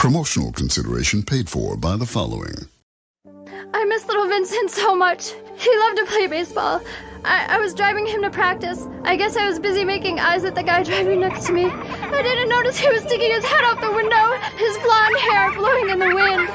Promotional consideration paid for by the following. I miss little Vincent so much. He loved to play baseball. I was driving him to practice. I guess I was busy making eyes at the guy driving next to me. I didn't notice he was sticking his head out the window, his blonde hair blowing in the wind.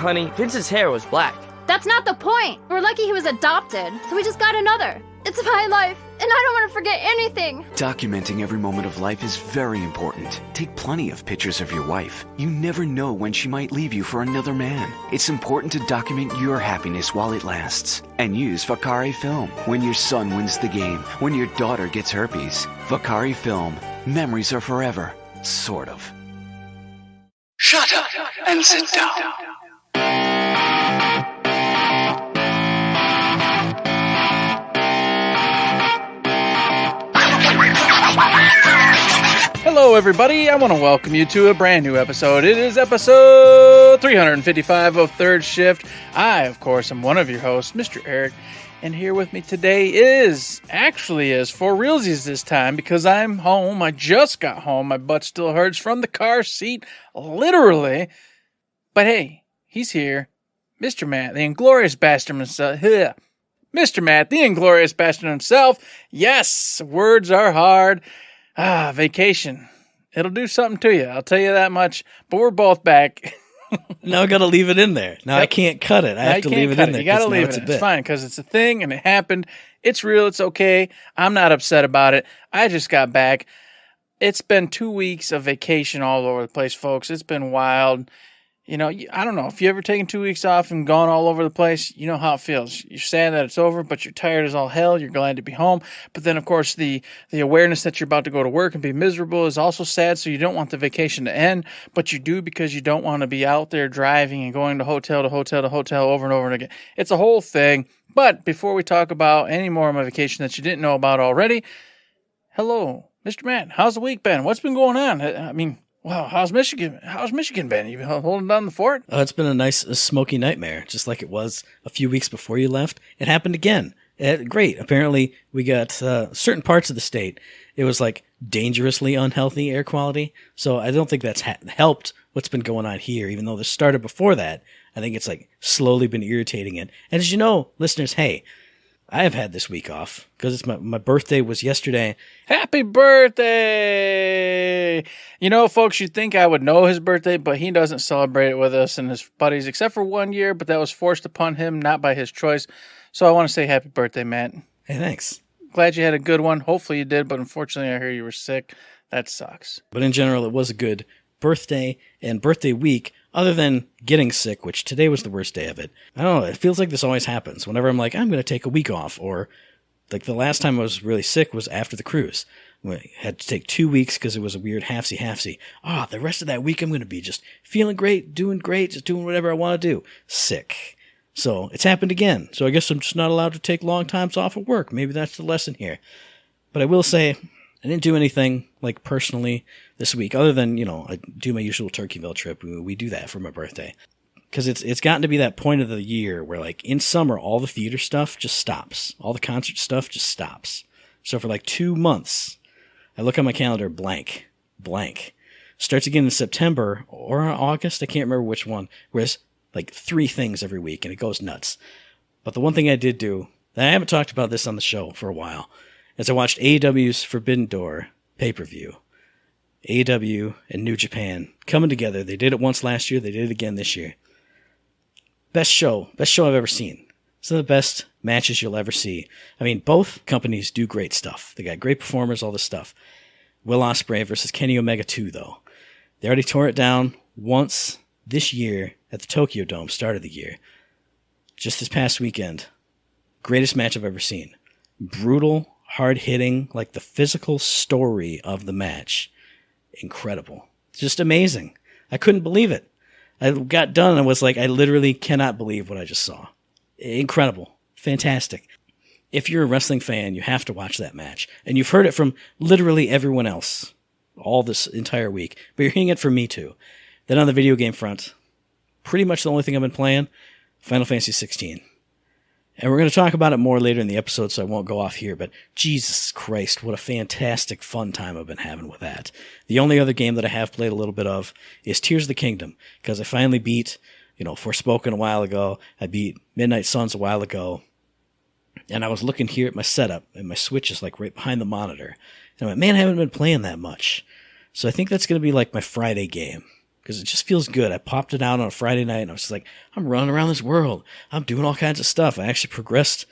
Honey, Vince's hair was black. That's not the point. We're lucky he was adopted, so we just got another. It's my life, and I don't want to forget anything. Documenting every moment of life is very important. Take plenty of pictures of your wife. You never know when she might leave you for another man. It's important to document your happiness while it lasts. And use Vakari Film. When your son wins the game, when your daughter gets herpes. Vakari Film. Memories are forever. Sort of. Shut up and sit down. Hello, everybody. I want to welcome you to a brand new episode. It is episode 355 of Third Shift. I, of course, am one of your hosts, Mr. Eric, and here with me today is for realsies this time because I'm home. I just got home. My butt still hurts from the car seat, literally. But hey, he's here. Mr. Matt, the Inglorious Bastard himself. Mr. Matt, the Inglorious Bastard himself. Yes, words are hard. Vacation. It'll do something to you. I'll tell you that much. But we're both back. Now I got to leave it in there. Now I can't cut it. I have to leave it in there. You got to leave it in. It's fine because it's a thing and it happened. It's real. It's okay. I'm not upset about it. I just got back. It's been 2 weeks of vacation all over the place, folks. It's been wild. You know, I don't know. If you ever taken 2 weeks off and gone all over the place, you know how it feels. You're sad that it's over, but you're tired as all hell. You're glad to be home. But then, of course, the awareness that you're about to go to work and be miserable is also sad, so you don't want the vacation to end. But you do because you don't want to be out there driving and going to hotel to hotel to hotel over and over again. It's a whole thing. But before we talk about any more of my vacation that you didn't know about already, hello, Mr. Matt. How's the week been? What's been going on? I mean... Wow, how's Michigan? How's Michigan been? You been holding down the fort? It's been a nice smoky nightmare, just like it was a few weeks before you left. It happened again. Great. Apparently, we got certain parts of the state. It was like dangerously unhealthy air quality. So I don't think that's helped what's been going on here, even though this started before that. I think it's like slowly been irritating it. And as you know, listeners, hey, I have had this week off because it's my birthday was yesterday. Happy birthday! You know, folks, you'd think I would know his birthday, but he doesn't celebrate it with us and his buddies, except for 1 year, but that was forced upon him, not by his choice. So I want to say happy birthday, Matt. Hey, thanks. Glad you had a good one. Hopefully you did, but unfortunately I hear you were sick. That sucks. But in general, it was a good birthday and birthday week. Other than getting sick, which today was the worst day of it. I don't know, it feels like this always happens. Whenever I'm like, I'm going to take a week off, or like the last time I was really sick was after the cruise. I had to take 2 weeks because it was a weird halfsy. The rest of that week I'm going to be just feeling great, just doing whatever I want to do. Sick. So it's happened again. So I guess I'm just not allowed to take long times off of work. Maybe that's the lesson here. But I will say, I didn't do anything, like, personally this week, other than, you know, I do my usual Turkeyville trip. We do that for my birthday. Because it's gotten to be that point of the year where, like, in summer, all the theater stuff just stops. All the concert stuff just stops. So for, like, 2 months, I look on my calendar, blank. Starts again in September or August, I can't remember which one, where it's, like, 3 things every week, and it goes nuts. But the one thing I did do, and I haven't talked about this on the show for a while, as I watched AEW's Forbidden Door pay-per-view. AEW and New Japan coming together. They did it once last year. They did it again this year. Best show I've ever seen. Some of the best matches you'll ever see. I mean, both companies do great stuff. They got great performers, all this stuff. Will Ospreay versus Kenny Omega 2, though. They already tore it down once this year at the Tokyo Dome, start of the year. Just this past weekend. Greatest match I've ever seen. Brutal, hard-hitting, like the physical story of the match. Incredible. Just amazing. I couldn't believe it. I got done and I was like, I literally cannot believe what I just saw. Incredible. Fantastic. If you're a wrestling fan, you have to watch that match. And you've heard it from literally everyone else all this entire week. But you're hearing it from me too. Then on the video game front, pretty much the only thing I've been playing, Final Fantasy XVI. And we're going to talk about it more later in the episode, so I won't go off here, but Jesus Christ, what a fantastic fun time I've been having with that. The only other game that I have played a little bit of is Tears of the Kingdom, because I finally beat, Forspoken a while ago. I beat Midnight Suns a while ago. And I was looking here at my setup, and my Switch is like right behind the monitor. And I went, man, I haven't been playing that much. So I think that's going to be like my Friday game, because it just feels good. I popped it out on a Friday night, and I was just like, I'm running around this world. I'm doing all kinds of stuff. I actually progressed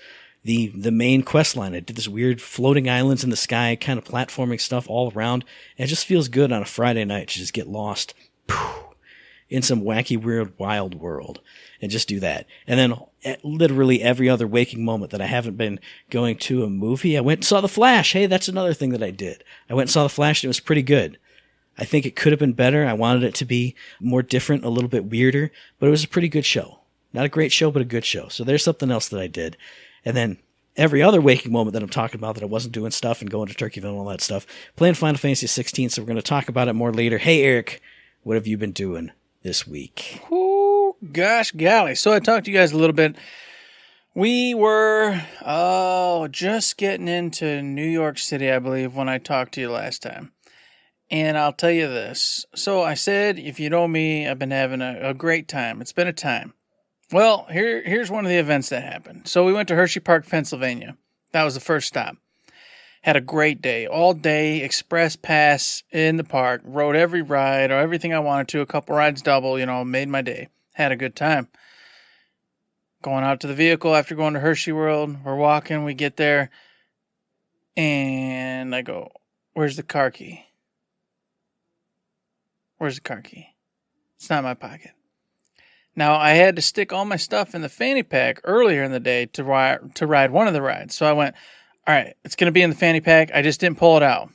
the main quest line. I did this weird floating islands in the sky, kind of platforming stuff all around. And it just feels good on a Friday night to just get lost in some wacky, weird, wild world and just do that. And then at literally every other waking moment that I haven't been going to a movie, I went and saw The Flash. Hey, that's another thing that I did. I went and saw The Flash, and it was pretty good. I think it could have been better. I wanted it to be more different, a little bit weirder, but it was a pretty good show. Not a great show, but a good show. So there's something else that I did. And then every other waking moment that I'm talking about that I wasn't doing stuff and going to Turkeyville and all that stuff, playing Final Fantasy XVI, so we're going to talk about it more later. Hey, Eric, what have you been doing this week? Oh, gosh, golly. So I talked to you guys a little bit. We were just getting into New York City, I believe, when I talked to you last time. And I'll tell you this. So I said, if you know me, I've been having a great time. It's been a time. Well, here's one of the events that happened. So we went to Hershey Park, Pennsylvania. That was the first stop. Had a great day. All day, express pass in the park. Rode every ride or everything I wanted to. A couple rides double, made my day. Had a good time. Going out to the vehicle after going to Hershey World. We're walking. We get there. And I go, where's the car key? Where's the car key? It's not in my pocket. Now, I had to stick all my stuff in the fanny pack earlier in the day to ride one of the rides. So I went, all right, it's going to be in the fanny pack. I just didn't pull it out.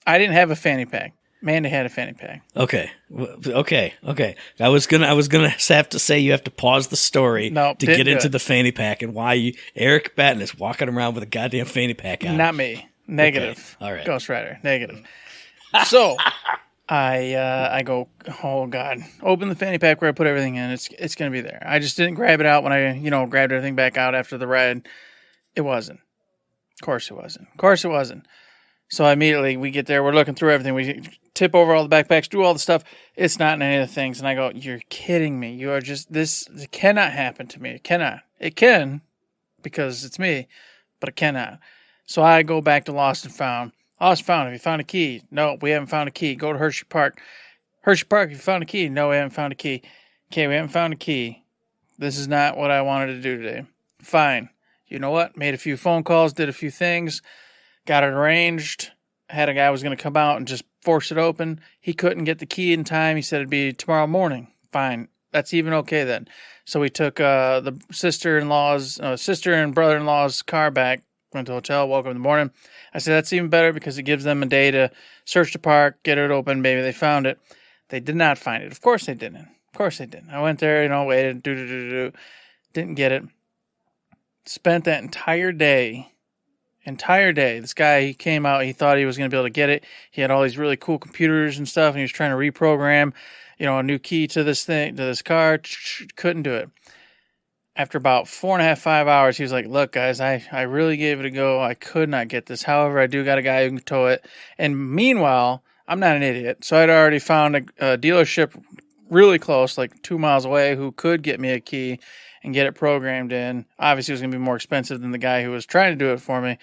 I didn't have a fanny pack. Mandy had a fanny pack. Okay. I was gonna have to say you have to pause the story to get into the fanny pack and why Eric Batten is walking around with a goddamn fanny pack on. Not me. Negative. Okay. All right. Ghost Rider. Negative. So I go, oh God, open the fanny pack where I put everything in. It's going to be there. I just didn't grab it out when I, grabbed everything back out after the ride. It wasn't. Of course it wasn't. So immediately we get there. We're looking through everything. We tip over all the backpacks, do all the stuff. It's not in any of the things. And I go, you're kidding me. You are just, this it cannot happen to me. It cannot. It can because it's me, but it cannot. So I go back to Lost and Found. Lost and Found, have you found a key? No, we haven't found a key. Go to Hershey Park. Hershey Park, have you found a key? No, we haven't found a key. Okay, we haven't found a key. This is not what I wanted to do today. Fine. You know what? Made a few phone calls, did a few things, got it arranged. Had a guy who was going to come out and just force it open. He couldn't get the key in time. He said it'd be tomorrow morning. Fine. That's even okay then. So we took the sister and brother-in-law's car back, went to the hotel, woke up in the morning. I said, that's even better because it gives them a day to search the park, get it open. Maybe they found it. They did not find it. Of course they didn't. I went there, waited, didn't get it. Spent that entire day. This guy, he came out, he thought he was going to be able to get it. He had all these really cool computers and stuff, and he was trying to reprogram, a new key to this car. Couldn't do it. After about 4.5, 5 hours, he was like, look, guys, I really gave it a go. I could not get this. However, I do got a guy who can tow it. And meanwhile, I'm not an idiot. So I'd already found a dealership really close, like 2 miles away, who could get me a key and get it programmed in. Obviously, it was going to be more expensive than the guy who was trying to do it for me.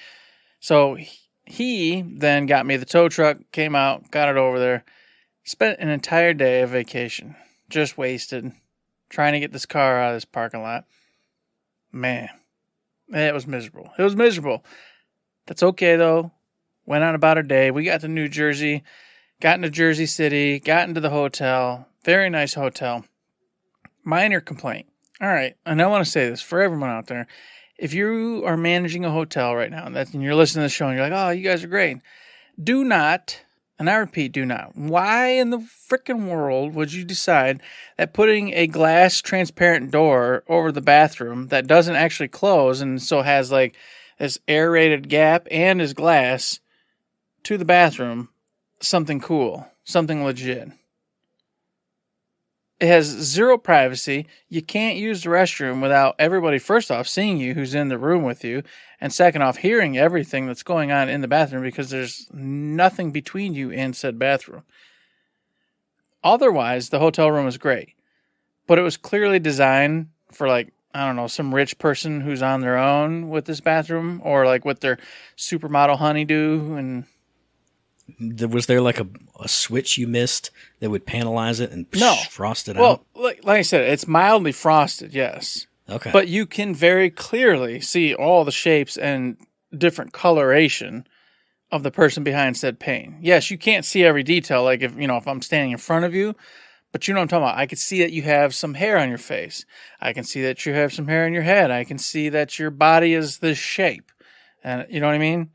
So he then got me the tow truck, came out, got it over there, spent an entire day of vacation, just wasted, trying to get this car out of this parking lot. Man, it was miserable. That's okay, though. Went on about our day. We got to New Jersey, got into Jersey City, got into the hotel. Very nice hotel. Minor complaint. All right, and I want to say this for everyone out there. If you are managing a hotel right now and you're listening to the show and you're like, oh, you guys are great, do not, and I repeat, do not. Why in the frickin' world would you decide that putting a glass transparent door over the bathroom that doesn't actually close and so has like this aerated gap and is glass to the bathroom, something cool, something legit? It has zero privacy. You can't use the restroom without everybody, first off, seeing you who's in the room with you, and second off, hearing everything that's going on in the bathroom because there's nothing between you and said bathroom. Otherwise, the hotel room is great, but it was clearly designed for, like, I don't know, some rich person who's on their own with this bathroom, or like with their supermodel honeydew. And was there like a switch you missed that would panelize it and frost it out? Well, like I said, it's mildly frosted, yes. Okay. But you can very clearly see all the shapes and different coloration of the person behind said pane. Yes, you can't see every detail, like if I'm standing in front of you, but you know what I'm talking about. I can see that you have some hair on your face. I can see that you have some hair in your head. I can see that your body is this shape. And you know what I mean?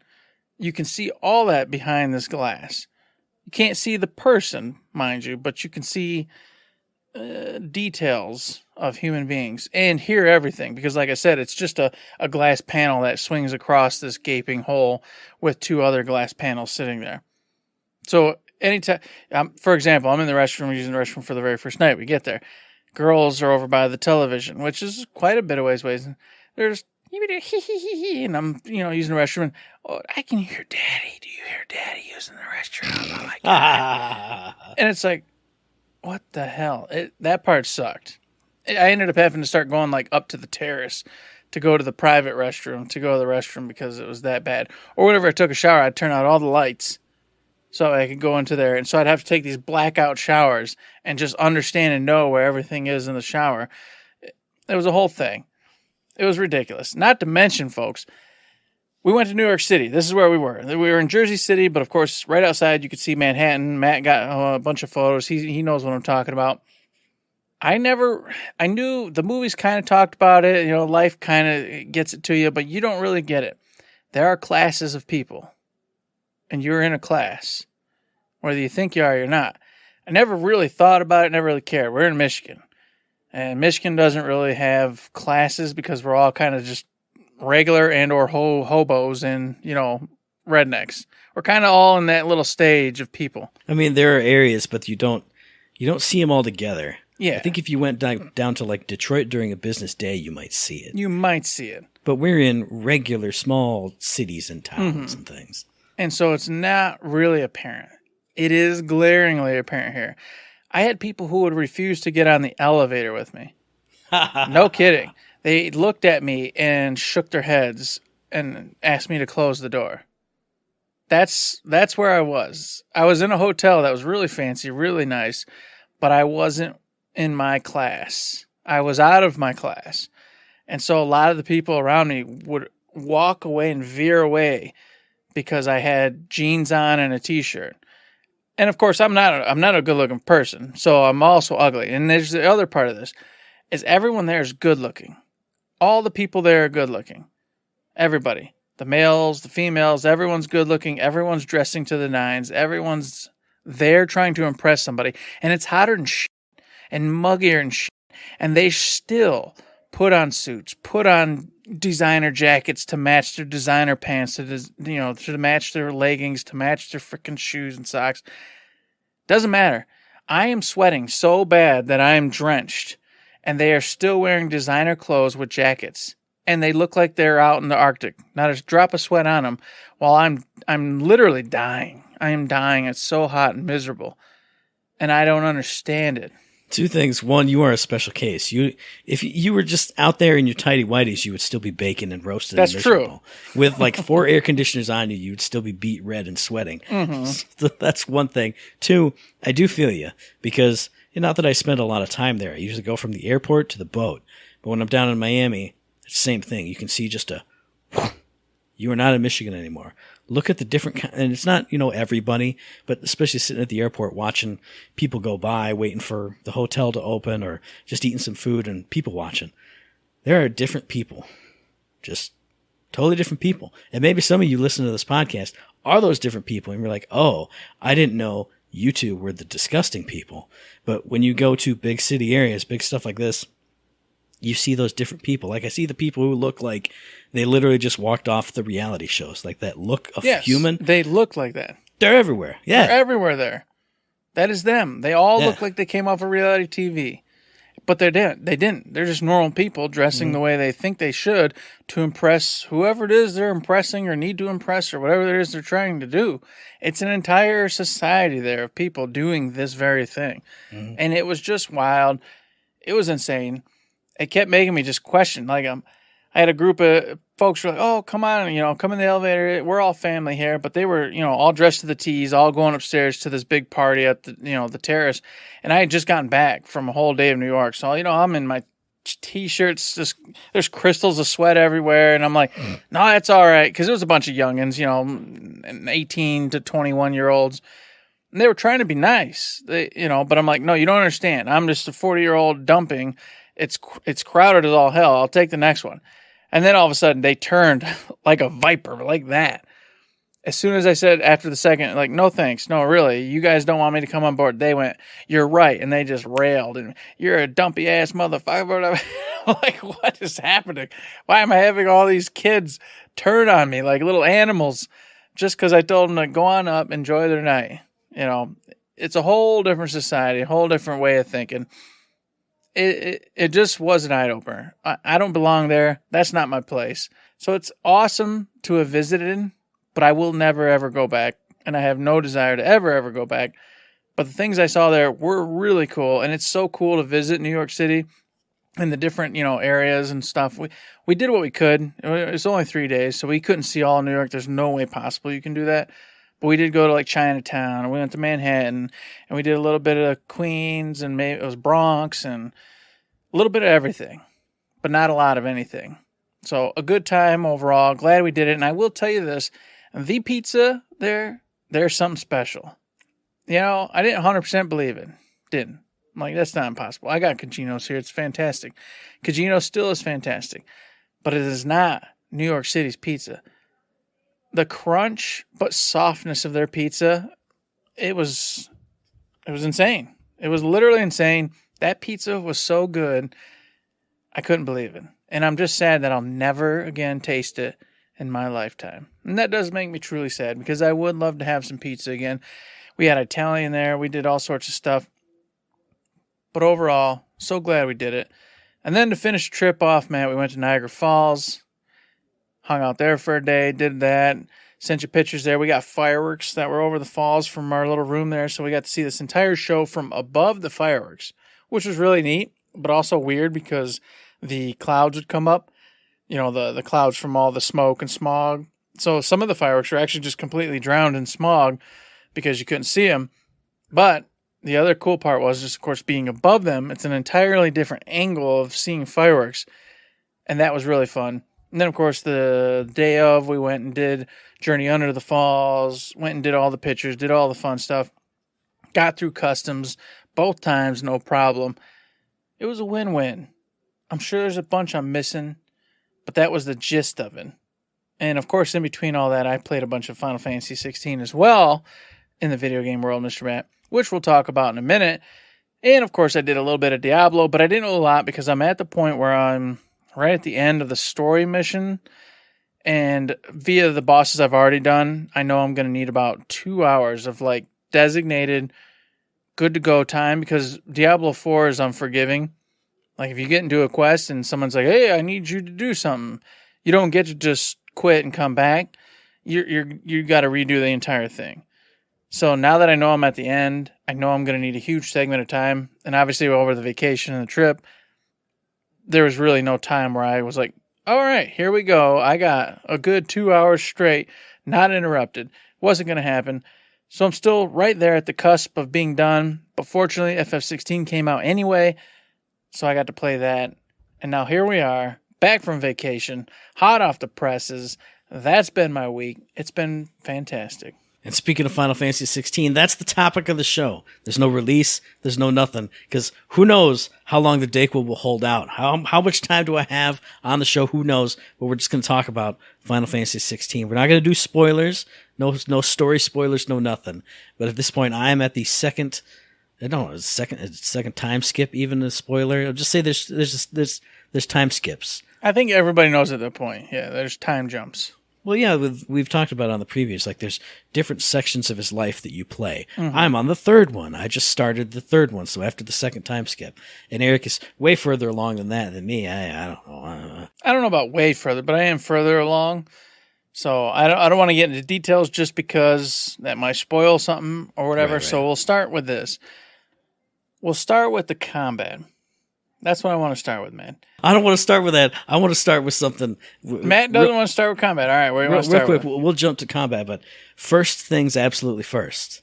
You can see all that behind this glass. You can't see the person, mind you, but you can see details of human beings and hear everything. Because like I said, it's just a glass panel that swings across this gaping hole with two other glass panels sitting there. So anytime, for example, I'm in the restroom, using the restroom for the very first night. We get there. Girls are over by the television, which is quite a bit of ways. There's and I'm, using the restroom. And, I can hear Daddy. Do you hear Daddy using the restroom? Oh my God. And it's like, what the hell? That part sucked. I ended up having to start going like up to the terrace to go to the private restroom, because it was that bad. Or whenever I took a shower, I'd turn out all the lights so I could go into there. And so I'd have to take these blackout showers and just understand and know where everything is in the shower. It was a whole thing. It was ridiculous. Not to mention, folks, we went to New York City. This is where we were. We were in Jersey City, but of course, right outside, you could see Manhattan. Matt got a bunch of photos. He knows what I'm talking about. I knew the movies kind of talked about it. Life kind of gets it to you, but you don't really get it. There are classes of people, and you're in a class, whether you think you are or you're not. I never really thought about it, never really cared. We're in Michigan. And Michigan doesn't really have classes because we're all kind of just regular and or hobos and, rednecks. We're kind of all in that little stage of people. I mean, there are areas, but you don't see them all together. Yeah. I think if you went down to like Detroit during a business day, you might see it. You might see it. But we're in regular small cities and towns and things. And so it's not really apparent. It is glaringly apparent here. I had people who would refuse to get on the elevator with me. No kidding. They looked at me and shook their heads and asked me to close the door. That's where I was. I was in a hotel that was really fancy, really nice, but I wasn't in my class. I was out of my class. And so a lot of the people around me would walk away and veer away because I had jeans on and a t-shirt. And of course, I'm not a good-looking person, so I'm also ugly. And there's the other part of this, is everyone there is good-looking. All the people there are good-looking. Everybody. The males, the females, everyone's good-looking. Everyone's dressing to the nines. Everyone's there trying to impress somebody. And it's hotter than shit and muggier and shit. And they still put on suits, put on designer jackets to match their designer pants, to match their leggings, to match their freaking shoes and socks. Doesn't matter. I am sweating so bad that I am drenched, and they are still wearing designer clothes with jackets, and they look like they're out in the Arctic. Not a drop of sweat on them, while I'm literally dying. I am dying. It's so hot and miserable, and I don't understand it. Two things. One, you are a special case. If you were just out there in your tighty whities, you would still be baking and roasting. That's and true. With like 4 air conditioners on you, you would still be beat red and sweating. Mm-hmm. So that's one thing. Two, I do feel you because not that I spend a lot of time there. I usually go from the airport to the boat. But when I'm down in Miami, it's the same thing. You can see just you are not in Michigan anymore. Look at the different, and it's not, everybody, but especially sitting at the airport watching people go by, waiting for the hotel to open or just eating some food and people watching. There are different people, just totally different people. And maybe some of you listen to this podcast are those different people. And you're like, oh, I didn't know you two were the disgusting people. But when you go to big city areas, big stuff like this, you see those different people. Like I see the people who look like they literally just walked off the reality shows, like that look of human. They look like that. They're everywhere. Yeah. They're everywhere there. That is them. They all Yeah. look like they came off of reality TV. But they didn't. They didn't. They're just normal people dressing the way they think they should to impress whoever it is they're impressing or need to impress or whatever it is they're trying to do. It's an entire society there of people doing this very thing. And it was just wild. It was insane. It kept making me just question. Like, I had a group of folks who were like, oh, come on, come in the elevator. We're all family here. But they were, all dressed to the T's, all going upstairs to this big party at the, the terrace. And I had just gotten back from a whole day of New York. So, I'm in my T-shirts. Just, there's crystals of sweat everywhere. And I'm like, no, that's all right. Because it was a bunch of youngins, 18 to 21-year-olds. And they were trying to be nice, but I'm like, no, you don't understand. I'm just a 40-year-old dumping. It's crowded as all hell. I'll take the next one. And then all of a sudden they turned like a viper, like that. As soon as I said after the second, like, no thanks, no, really, you guys don't want me to come on board. They went, you're right. And they just railed. And you're a dumpy ass motherfucker. Like, what is happening? Why am I having all these kids turn on me like little animals just because I told them to go on up, enjoy their night? It's a whole different society, a whole different way of thinking. It just was an eye-opener. I don't belong there. That's not my place. So it's awesome to have visited, but I will never, ever go back. And I have no desire to ever go back. But the things I saw there were really cool. And it's so cool to visit New York City and the different, areas and stuff. We did what we could. It was only 3 days, so we couldn't see all New York. There's no way possible you can do that. But we did go to like Chinatown, and we went to Manhattan, and we did a little bit of Queens, and maybe it was Bronx, and a little bit of everything, but not a lot of anything. So a good time overall. Glad we did it. And I will tell you this, the pizza there's something special. I didn't 100% believe it. Didn't. I'm like, that's not impossible. I got Cugino's here. It's fantastic. Cugino still is fantastic, but it is not New York City's pizza. The crunch but softness of their pizza, it was insane. It was literally insane. That pizza was so good, I couldn't believe it. And I'm just sad that I'll never again taste it in my lifetime. And that does make me truly sad because I would love to have some pizza again. We had Italian there. We did all sorts of stuff. But overall, so glad we did it. And then to finish the trip off, man, we went to Niagara Falls. Hung out there for a day, did that, sent you pictures there. We got fireworks that were over the falls from our little room there, so we got to see this entire show from above the fireworks, which was really neat, but also weird because the clouds would come up, the clouds from all the smoke and smog. So some of the fireworks were actually just completely drowned in smog because you couldn't see them. But the other cool part was just, of course, being above them. It's an entirely different angle of seeing fireworks, and that was really fun. And then, of course, the day of, we went and did Journey Under the Falls, went and did all the pictures, did all the fun stuff, got through customs both times, no problem. It was a win-win. I'm sure there's a bunch I'm missing, but that was the gist of it. And, of course, in between all that, I played a bunch of Final Fantasy XVI as well in the video game world, Mr. Matt, which we'll talk about in a minute. And, of course, I did a little bit of Diablo, but I didn't do a lot because I'm at the point where I'm right at the end of the story mission, and via the bosses I've already done, I know I'm going to need about 2 hours of like designated good to go time because Diablo 4 is unforgiving. Like if you get into a quest and someone's like, hey, I need you to do something, you don't get to just quit and come back. You got to redo the entire thing. So now that I know I'm at the end, I know I'm going to need a huge segment of time. And obviously over the vacation and the trip, there was really no time where I was like, all right, here we go. I got a good 2 hours straight, not interrupted. Wasn't going to happen. So I'm still right there at the cusp of being done. But fortunately, FF16 came out anyway. So I got to play that. And now here we are, back from vacation, hot off the presses. That's been my week. It's been fantastic. And speaking of Final Fantasy XVI, that's the topic of the show. There's no release. There's no nothing. Because who knows how long the Dayquil will hold out. How much time do I have on the show? Who knows? But we're just going to talk about Final Fantasy XVI. We're not going to do spoilers. No story spoilers, no nothing. But at this point, I am at the second time skip, even a spoiler. I'll just say there's time skips. I think everybody knows at that point. Yeah, there's time jumps. Well, yeah, we've talked about it on the previews. Like, there's different sections of his life that you play. I'm on the third one. I just started the third one, so after the second time skip. And Eric is way further along than me. I don't know. I don't know about way further, but I am further along. So I don't want to get into details just because that might spoil something or whatever. Right. So we'll start with this. We'll start with the combat. That's what I want to start with, man. I don't want to start with that. I want to start with something. Matt doesn't want to start with combat. All right, where do you want to start real quick, with? we'll jump to combat, but first things absolutely first.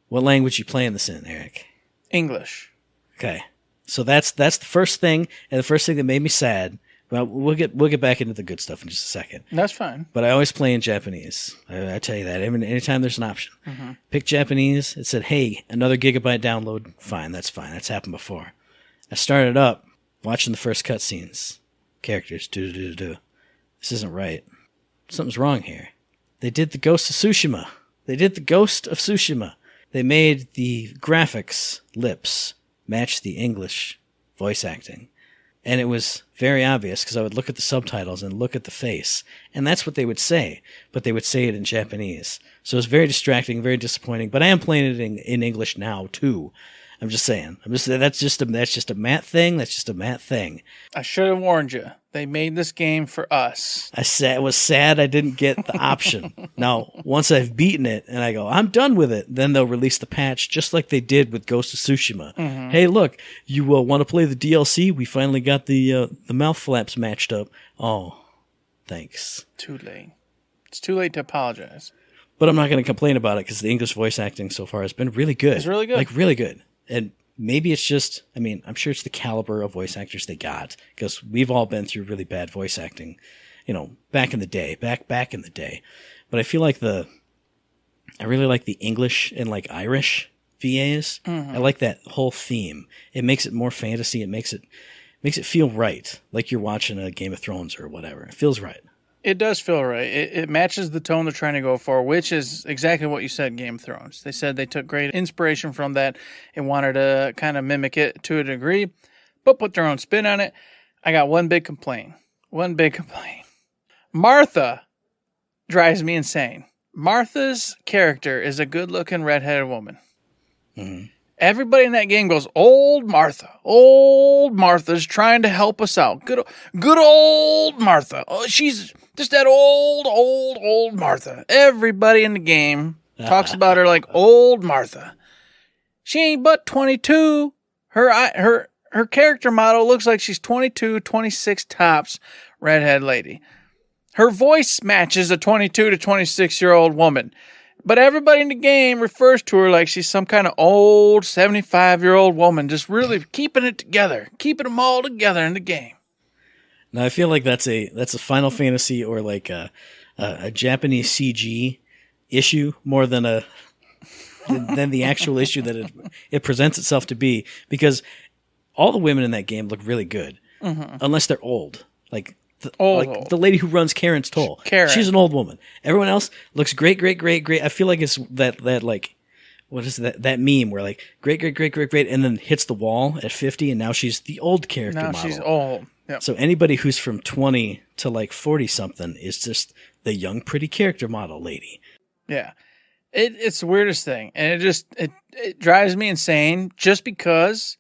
What language you playing this in, Eric? English. Okay. So that's the first thing, and the first thing that made me sad. Well, we'll get back into the good stuff in just a second. That's fine. But I always play in Japanese. I tell you that. Anytime there's an option. Pick Japanese. It said, hey, another gigabyte download. Fine, that's fine. That's happened before. I started up, watching the first cutscenes. Characters, do. This isn't right. Something's wrong here. They did the Ghost of Tsushima. They made the graphics, lips, match the English voice acting. And it was very obvious because I would look at the subtitles and look at the face. And that's what they would say. But they would say it in Japanese. So it was very distracting, very disappointing. But I am playing it in English now, too. I'm just saying. That's just a Matt thing. That's just a Matt thing. I should have warned you. They made this game for us. I was sad I didn't get the option. Now, once I've beaten it and I go, I'm done with it, then they'll release the patch just like they did with Ghost of Tsushima. Hey, look, you want to play the DLC? We finally got the mouth flaps matched up. Oh, thanks. Too late. It's too late to apologize. But I'm not going to complain about it because the English voice acting so far has been really good. It's really good. Like, really good. And maybe it's just, I'm sure it's the caliber of voice actors they got, because we've all been through really bad voice acting, back in the day. But I feel like I really like the English and like Irish VAs. I like that whole theme. It makes it more fantasy. It makes it feel right, like you're watching a Game of Thrones or whatever. It feels right. It does feel right. It matches the tone they're trying to go for, which is exactly what you said, Game of Thrones. They said they took great inspiration from that and wanted to kind of mimic it to a degree, but put their own spin on it. I got one big complaint. Martha drives me insane. Martha's character is a good-looking redheaded woman. Everybody in that game goes, old Martha. Old Martha's trying to help us out. Good old Martha. Oh, she's just that old Martha. Everybody in the game talks about her like old Martha. She ain't but 22. Her character model looks like she's 22, 26 tops, redhead lady. Her voice matches a 22 to 26-year-old woman. But everybody in the game refers to her like she's some kind of old 75-year-old woman, just really keeping it together, keeping them all together in the game. Now I feel like that's a Final Fantasy or like a Japanese CG issue more than the actual issue that it presents itself to be, because all the women in that game look really good, unless they're old, like. The lady who runs Karen's Toll. Karen. She's an old woman. Everyone else looks great. I feel like it's that like, what is that meme where like great, and then hits the wall at 50, and now she's the old character model. Now she's old. Yep. So anybody who's from 20 to like 40 something is just the young, pretty character model lady. Yeah. It's the weirdest thing. And it drives me insane just because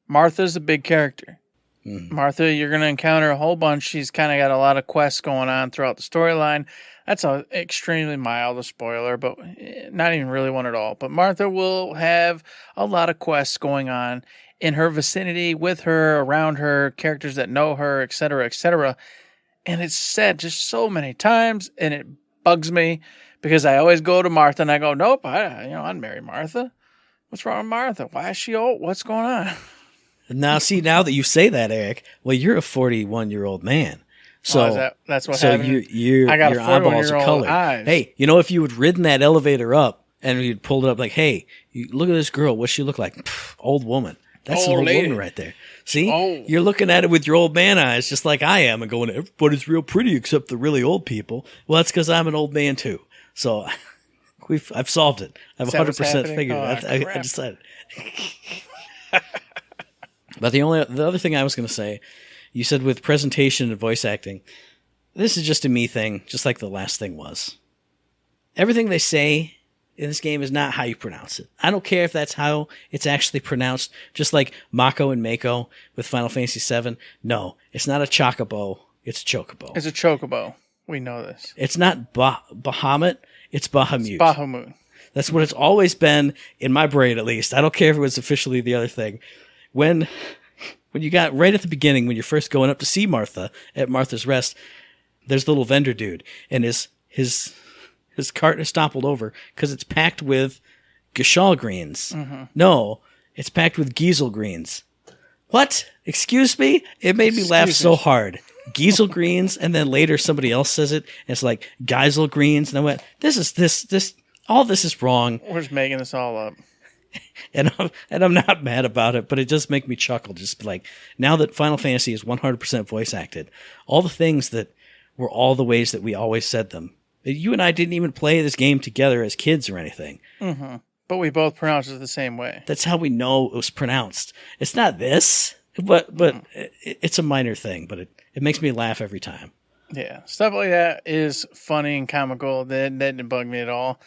Martha's a big character. Martha, you're going to encounter a whole bunch. She's kind of got a lot of quests going on throughout the storyline. That's an extremely mild spoiler, but not even really one at all. But Martha will have a lot of quests going on in her vicinity, with her, around her, characters that know her, etc., etc. And it's said just so many times, and it bugs me because I always go to Martha and I go, nope, I'd marry Martha. What's wrong with Martha? Why is she old? What's going on? Now, see, now that you say that, Eric, well, you're a 41-year-old man. So that's what so happened. I got your eyeballs are colored. Eyes. Hey, if you had ridden that elevator up and you'd pulled it up like, hey, look at this girl. What's she look like? Pff, old woman. That's an old woman right there. See? You're looking at it with your old man eyes just like I am and going, everybody's real pretty except the really old people. Well, that's because I'm an old man too. So I've solved it. I've 100% figured it. I decided. But the other thing I was going to say, you said with presentation and voice acting, This is just a me thing, just like the last thing was. Everything they say in this game is not how you pronounce it. I don't care if that's how it's actually pronounced, just like Mako and Mako with Final Fantasy VII. No, it's not a chocobo, it's a chocobo. It's a chocobo. We know this. It's not Bahamut, it's Bahamut. It's Bahamut. That's what it's always been, in my brain at least. I don't care if it was officially the other thing. When you got right at the beginning, when you're first going up to see Martha at Martha's Rest, there's the little vendor dude, and his cart is toppled over because it's packed with Gashal greens. Mm-hmm. No, it's packed with Giesel greens. What? Excuse me? It made me laugh so hard. Giesel greens, and then later somebody else says it, and it's like Geisel greens, and I went, all this is wrong. We're just making this all up. And I'm not mad about it, but it does make me chuckle. Just like, now that Final Fantasy is 100% voice acted, all the things that were all the ways that we always said them. You and I didn't even play this game together as kids or anything. Mm-hmm. But we both pronounced it the same way. That's how we know it was pronounced. It's not this, but it's a minor thing, but it makes me laugh every time. Yeah, stuff like that is funny and comical. That didn't bug me at all.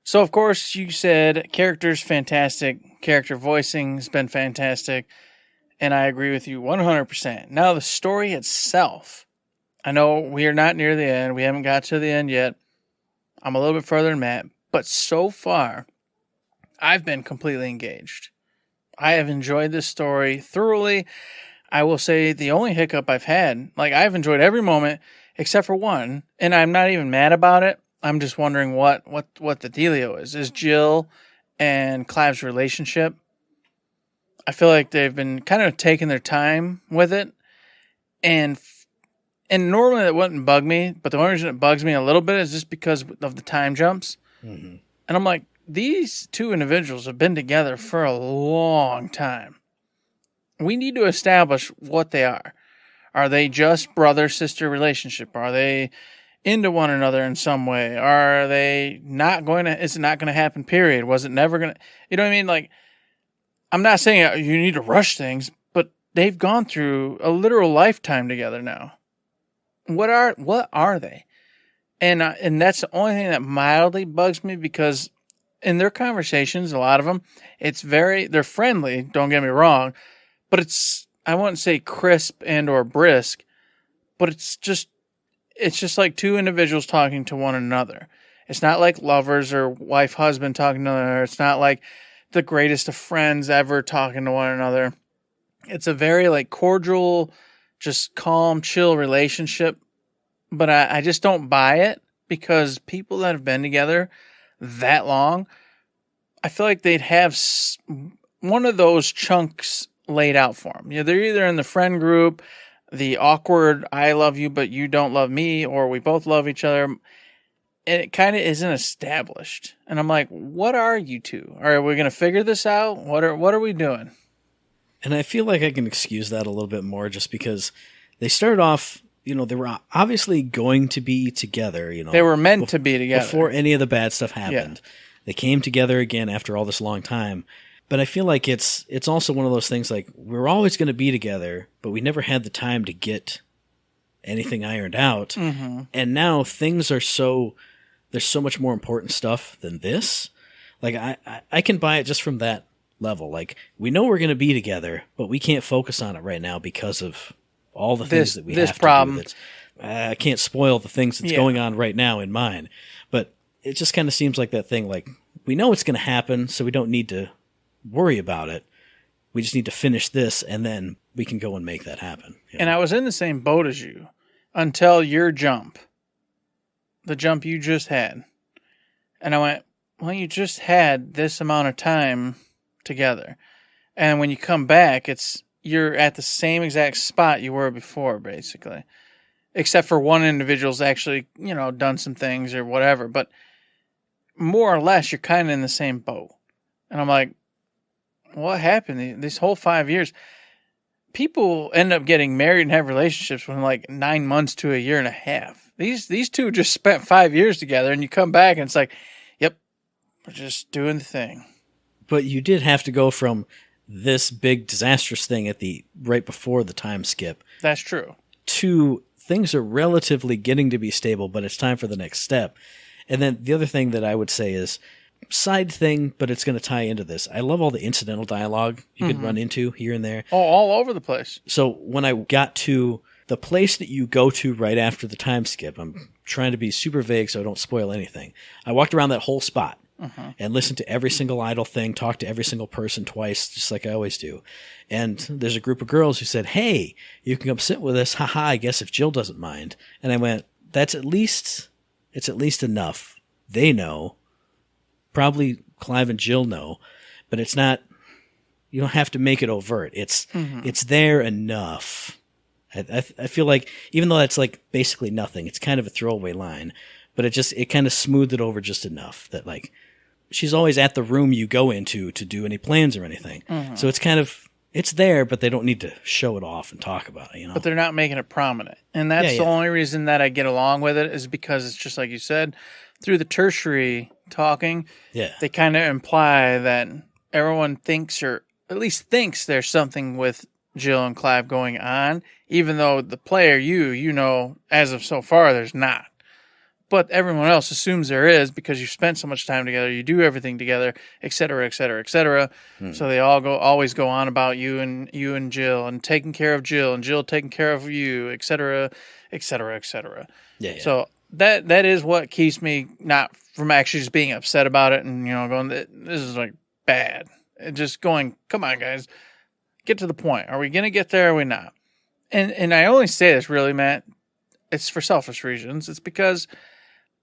So, of course, you said characters fantastic. Character voicing's been fantastic. And I agree with you 100%. Now, the story itself. I know we are not near the end. We haven't got to the end yet. I'm a little bit further than Matt. But so far, I've been completely engaged. I have enjoyed this story thoroughly. I will say the only hiccup I've had, like I've enjoyed every moment except for one. And I'm not even mad about it. I'm just wondering what the dealio is. Is Jill and Clav's relationship? I feel like they've been kind of taking their time with it. And normally that wouldn't bug me, but the only reason it bugs me a little bit is just because of the time jumps. Mm-hmm. And I'm like, these two individuals have been together for a long time. We need to establish what they are. Are they just brother-sister relationship? Are they into one another in some way? Are they not going to, is it not going to happen, period? Was it never going to, you know what I mean? Like, I'm not saying you need to rush things, but they've gone through a literal lifetime together now. What are they? And that's the only thing that mildly bugs me, because in their conversations, a lot of them, they're friendly, don't get me wrong, but I wouldn't say crisp and or brisk, but it's just like two individuals talking to one another. It's not like lovers or wife, husband talking to one another. It's not like the greatest of friends ever talking to one another. It's a very like cordial, just calm, chill relationship. But I just don't buy it, because people that have been together that long, I feel like they'd have one of those chunks laid out for them. You know, they're either in the friend group, the awkward, I love you, but you don't love me, or we both love each other. And it kind of isn't established. And I'm like, what are you two? Are we going to figure this out? What are we doing? And I feel like I can excuse that a little bit more, just because they started off, you know, they were obviously going to be together, you know. They were meant to be together. Before any of the bad stuff happened. Yeah. They came together again after all this long time. But I feel like it's also one of those things, like, we're always going to be together, but we never had the time to get anything ironed out. Mm-hmm. And now things are there's so much more important stuff than this. Like, I can buy it just from that level. Like, we know we're going to be together, but we can't focus on it right now because of all the things that we have to problem. Do. I can't spoil the things that's going on right now in mine. But it just kind of seems like that thing, like, we know it's going to happen, so we don't need to worry about it. We just need to finish this, and then we can go and make that happen. You know? And I was in the same boat as you until your jump. The jump you just had. And I went, well, you just had this amount of time together. And when you come back, you're at the same exact spot you were before, basically. Except for one individual's actually, you know, done some things or whatever. But more or less, you're kind of in the same boat. And I'm like, what happened? This whole 5 years, people end up getting married and have relationships within like 9 months to a year and a half. These two just spent 5 years together, and you come back and it's like, yep, we're just doing the thing. But you did have to go from this big disastrous thing right before the time skip. That's true. To things are relatively getting to be stable, but it's time for the next step. And then the other thing that I would say is side thing, but it's going to tie into this. I love all the incidental dialogue you could run into here and there. Oh, all over the place. So when I got to the place that you go to right after the time skip, I'm trying to be super vague so I don't spoil anything. I walked around that whole spot and listened to every single idle thing, talked to every single person twice, just like I always do. And there's a group of girls who said, hey, you can come sit with us. Haha, I guess if Jill doesn't mind. And I went, it's at least enough. They know. Probably Clive and Jill know, but it's not, you don't have to make it overt. It's there enough. I feel like, even though that's like basically nothing, it's kind of a throwaway line, but it kind of smoothed it over just enough that like, she's always at the room you go into to do any plans or anything. So it's kind of, it's there, but they don't need to show it off and talk about it, But they're not making it prominent. And that's the only reason that I get along with it is because it's just like you said, through the tertiary talking, they kind of imply that everyone thinks, or at least thinks, there's something with Jill and Clive going on, even though the player, you know, as of so far, there's not. But everyone else assumes there is because you spent so much time together, you do everything together, et cetera, et cetera, et cetera. So they always go on about you and Jill and taking care of Jill and Jill taking care of you, et cetera, et cetera, et cetera. So that is what keeps me not from actually just being upset about it and, going, this is like bad. And just going, come on, guys, get to the point. Are we going to get there or are we not? And I only say this really, Matt, it's for selfish reasons. It's because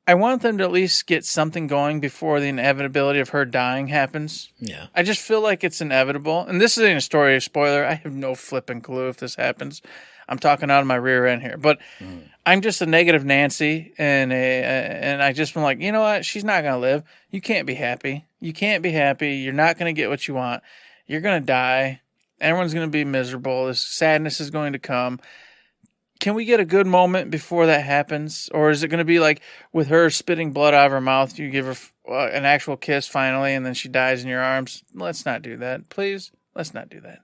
I want them to at least get something going before the inevitability of her dying happens. Yeah. I just feel like it's inevitable. And this isn't a story spoiler. I have no flipping clue if this happens. I'm talking out of my rear end here. But I'm just a negative Nancy, and I just been like, you know what? She's not going to live. You can't be happy. You can't be happy. You're not going to get what you want. You're going to die. Everyone's going to be miserable. This sadness is going to come. Can we get a good moment before that happens? Or is it going to be like with her spitting blood out of her mouth, you give her an actual kiss finally, and then she dies in your arms? Let's not do that. Please, let's not do that.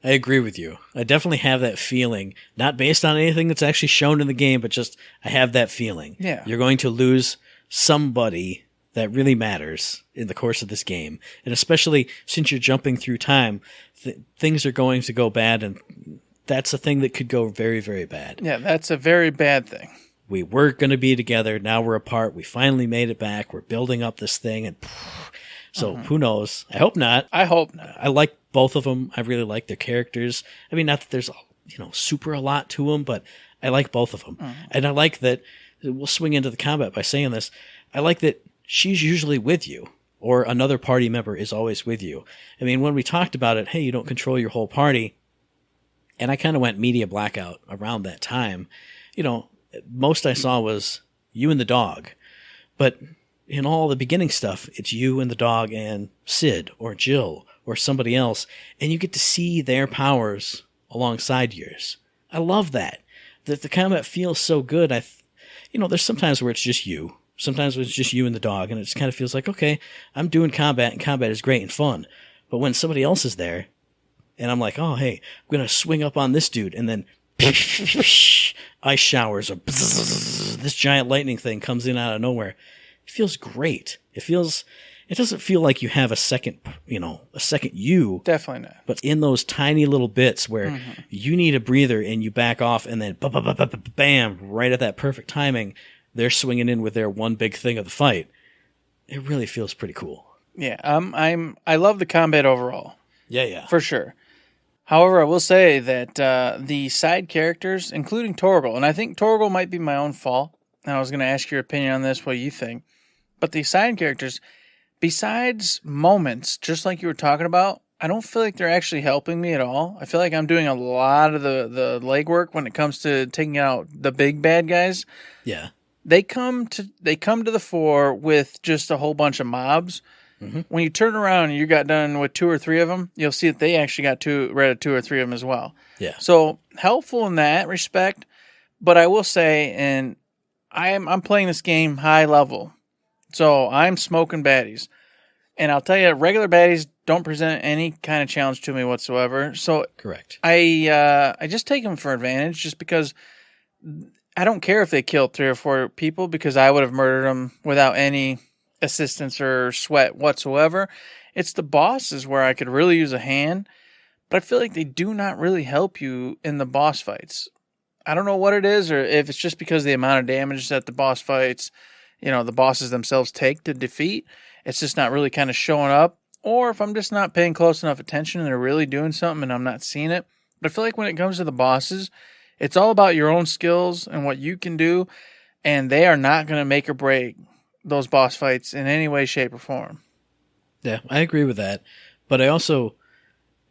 I agree with you. I definitely have that feeling, not based on anything that's actually shown in the game, but just I have that feeling. Yeah. You're going to lose somebody that really matters in the course of this game. And especially since you're jumping through time, things are going to go bad, and that's a thing that could go very, very bad. Yeah, that's a very bad thing. We were going to be together. Now we're apart. We finally made it back. We're building up this thing. And so who knows? I hope not. I hope not. I like both of them. I really like their characters. I mean, not that there's, super a lot to them, but I like both of them. And I like that, we'll swing into the combat by saying this, I like that she's usually with you, or another party member is always with you. I mean, when we talked about it, hey, you don't control your whole party, and I kind of went media blackout around that time. Most I saw was you and the dog. But in all the beginning stuff, it's you and the dog and Sid or Jill or somebody else. And you get to see their powers alongside yours. I love that. That the combat feels so good. There's sometimes where it's just you. Sometimes it's just you and the dog. And it just kind of feels like, okay, I'm doing combat and combat is great and fun. But when somebody else is there, and I'm like, oh, hey, I'm going to swing up on this dude. And then ice showers or this giant lightning thing comes in out of nowhere. It feels great. It doesn't feel like you have a second you. Definitely not. But in those tiny little bits where you need a breather and you back off and then bam, right at that perfect timing, they're swinging in with their one big thing of the fight. It really feels pretty cool. Yeah, I love the combat overall. Yeah. For sure. However, I will say that the side characters, including Torgal, and I think Torgal might be my own fault, and I was going to ask your opinion on this, what you think, but the side characters, besides moments, just like you were talking about, I don't feel like they're actually helping me at all. I feel like I'm doing a lot of the legwork when it comes to taking out the big bad guys. Yeah. They come to the fore with just a whole bunch of mobs. When you turn around and you got done with 2 or 3 of them, you'll see that they actually got rid of 2 or 3 of them as well. Yeah. So helpful in that respect, but I will say, and I'm playing this game high level, so I'm smoking baddies, and I'll tell you, regular baddies don't present any kind of challenge to me whatsoever. So correct. I just take them for advantage, just because I don't care if they killed 3 or 4 people because I would have murdered them without any assistance or sweat whatsoever. It's the bosses where I could really use a hand, but I feel like they do not really help you in the boss fights. I don't know what it is, or if it's just because of the amount of damage that the boss fights, the bosses themselves take to defeat, it's just not really kind of showing up, or if I'm just not paying close enough attention and they're really doing something and I'm not seeing it. But I feel like when it comes to the bosses, it's all about your own skills and what you can do, and they are not going to make or break those boss fights in any way, shape, or form. Yeah, I agree with that, but I also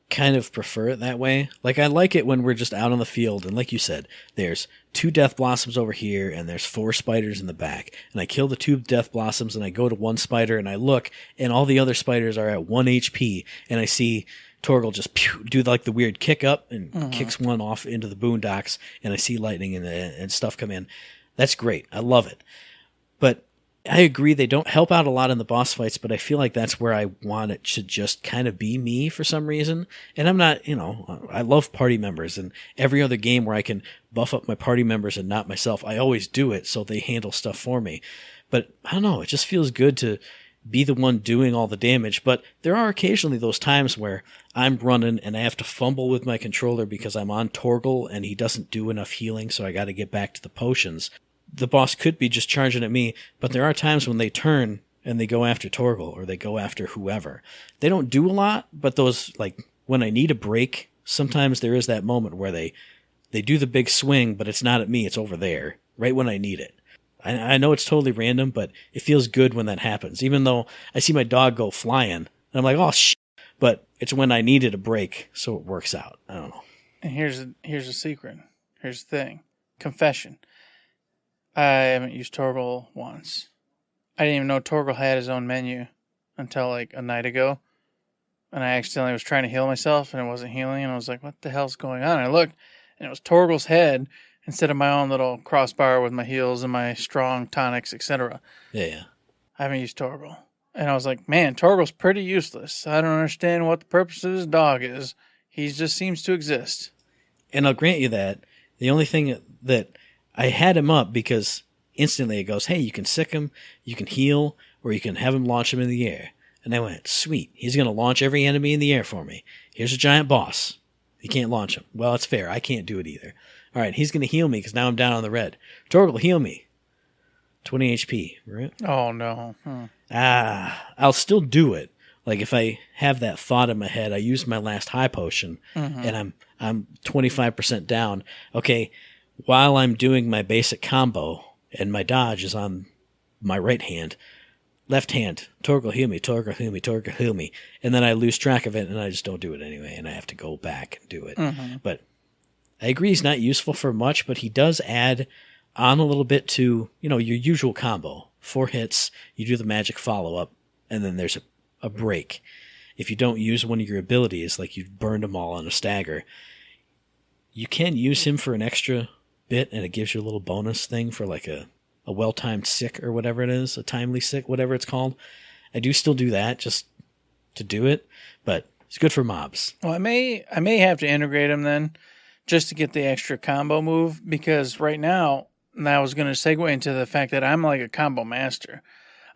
kind of prefer it that way. Like, I like it when we're just out on the field, and like you said, there's 2 death blossoms over here, and there's 4 spiders in the back, and I kill the 2 death blossoms, and I go to one spider, and I look, and all the other spiders are at 1 HP, and I see Torgal just do like the weird kick up and kicks one off into the boondocks, and I see lightning and stuff come in. That's great. I love it. But I agree they don't help out a lot in the boss fights, but I feel like that's where I want it to just kind of be me for some reason. And I'm not, I love party members, and every other game where I can buff up my party members and not myself, I always do it so they handle stuff for me. But I don't know, it just feels good to be the one doing all the damage. But there are occasionally those times where I'm running and I have to fumble with my controller because I'm on Torgal and he doesn't do enough healing, so I got to get back to the potions. The boss could be just charging at me, but there are times when they turn and they go after Torgal or they go after whoever. They don't do a lot, but those, like, when I need a break, sometimes there is that moment where they do the big swing, but it's not at me, it's over there, right when I need it. I know it's totally random, but it feels good when that happens, even though I see my dog go flying, and I'm like, oh, shit. But it's when I needed a break, so it works out. I don't know. And here's a secret. Here's the thing. Confession. I haven't used Torgal once. I didn't even know Torgal had his own menu until like a night ago. And I accidentally was trying to heal myself and it wasn't healing. And I was like, what the hell's going on? And I looked and it was Torgal's head instead of my own little crossbar with my heals and my strong tonics, etc. Yeah. I haven't used Torgal. And I was like, man, Torgal's pretty useless. I don't understand what the purpose of this dog is. He just seems to exist. And I'll grant you that. The only thing that I had him up because instantly it goes, hey, you can sick him, you can heal, or you can have him launch him in the air. And I went, sweet, he's going to launch every enemy in the air for me. Here's a giant boss. You can't launch him. Well, it's fair. I can't do it either. All right, he's going to heal me because now I'm down on the red. Torgal, heal me. 20 HP, right? Oh, no. I'll still do it. Like, if I have that thought in my head, I use my last high potion, and I'm 25% down. Okay, while I'm doing my basic combo, and my dodge is on my right hand, left hand, Torgal, heal me, Torgal, heal me, Torgal, heal me. And then I lose track of it, and I just don't do it anyway, and I have to go back and do it. But I agree he's not useful for much, but he does add on a little bit to, your usual combo. 4 hits, you do the magic follow-up, and then there's a break. If you don't use one of your abilities, like you've burned them all on a stagger, you can use him for an extra bit, and it gives you a little bonus thing for like a well-timed sick or whatever it is, a timely sick, whatever it's called. I do still do that just to do it, but it's good for mobs. Well, I may have to integrate him then just to get the extra combo move, because right now, and I was going to segue into the fact that I'm like a combo master.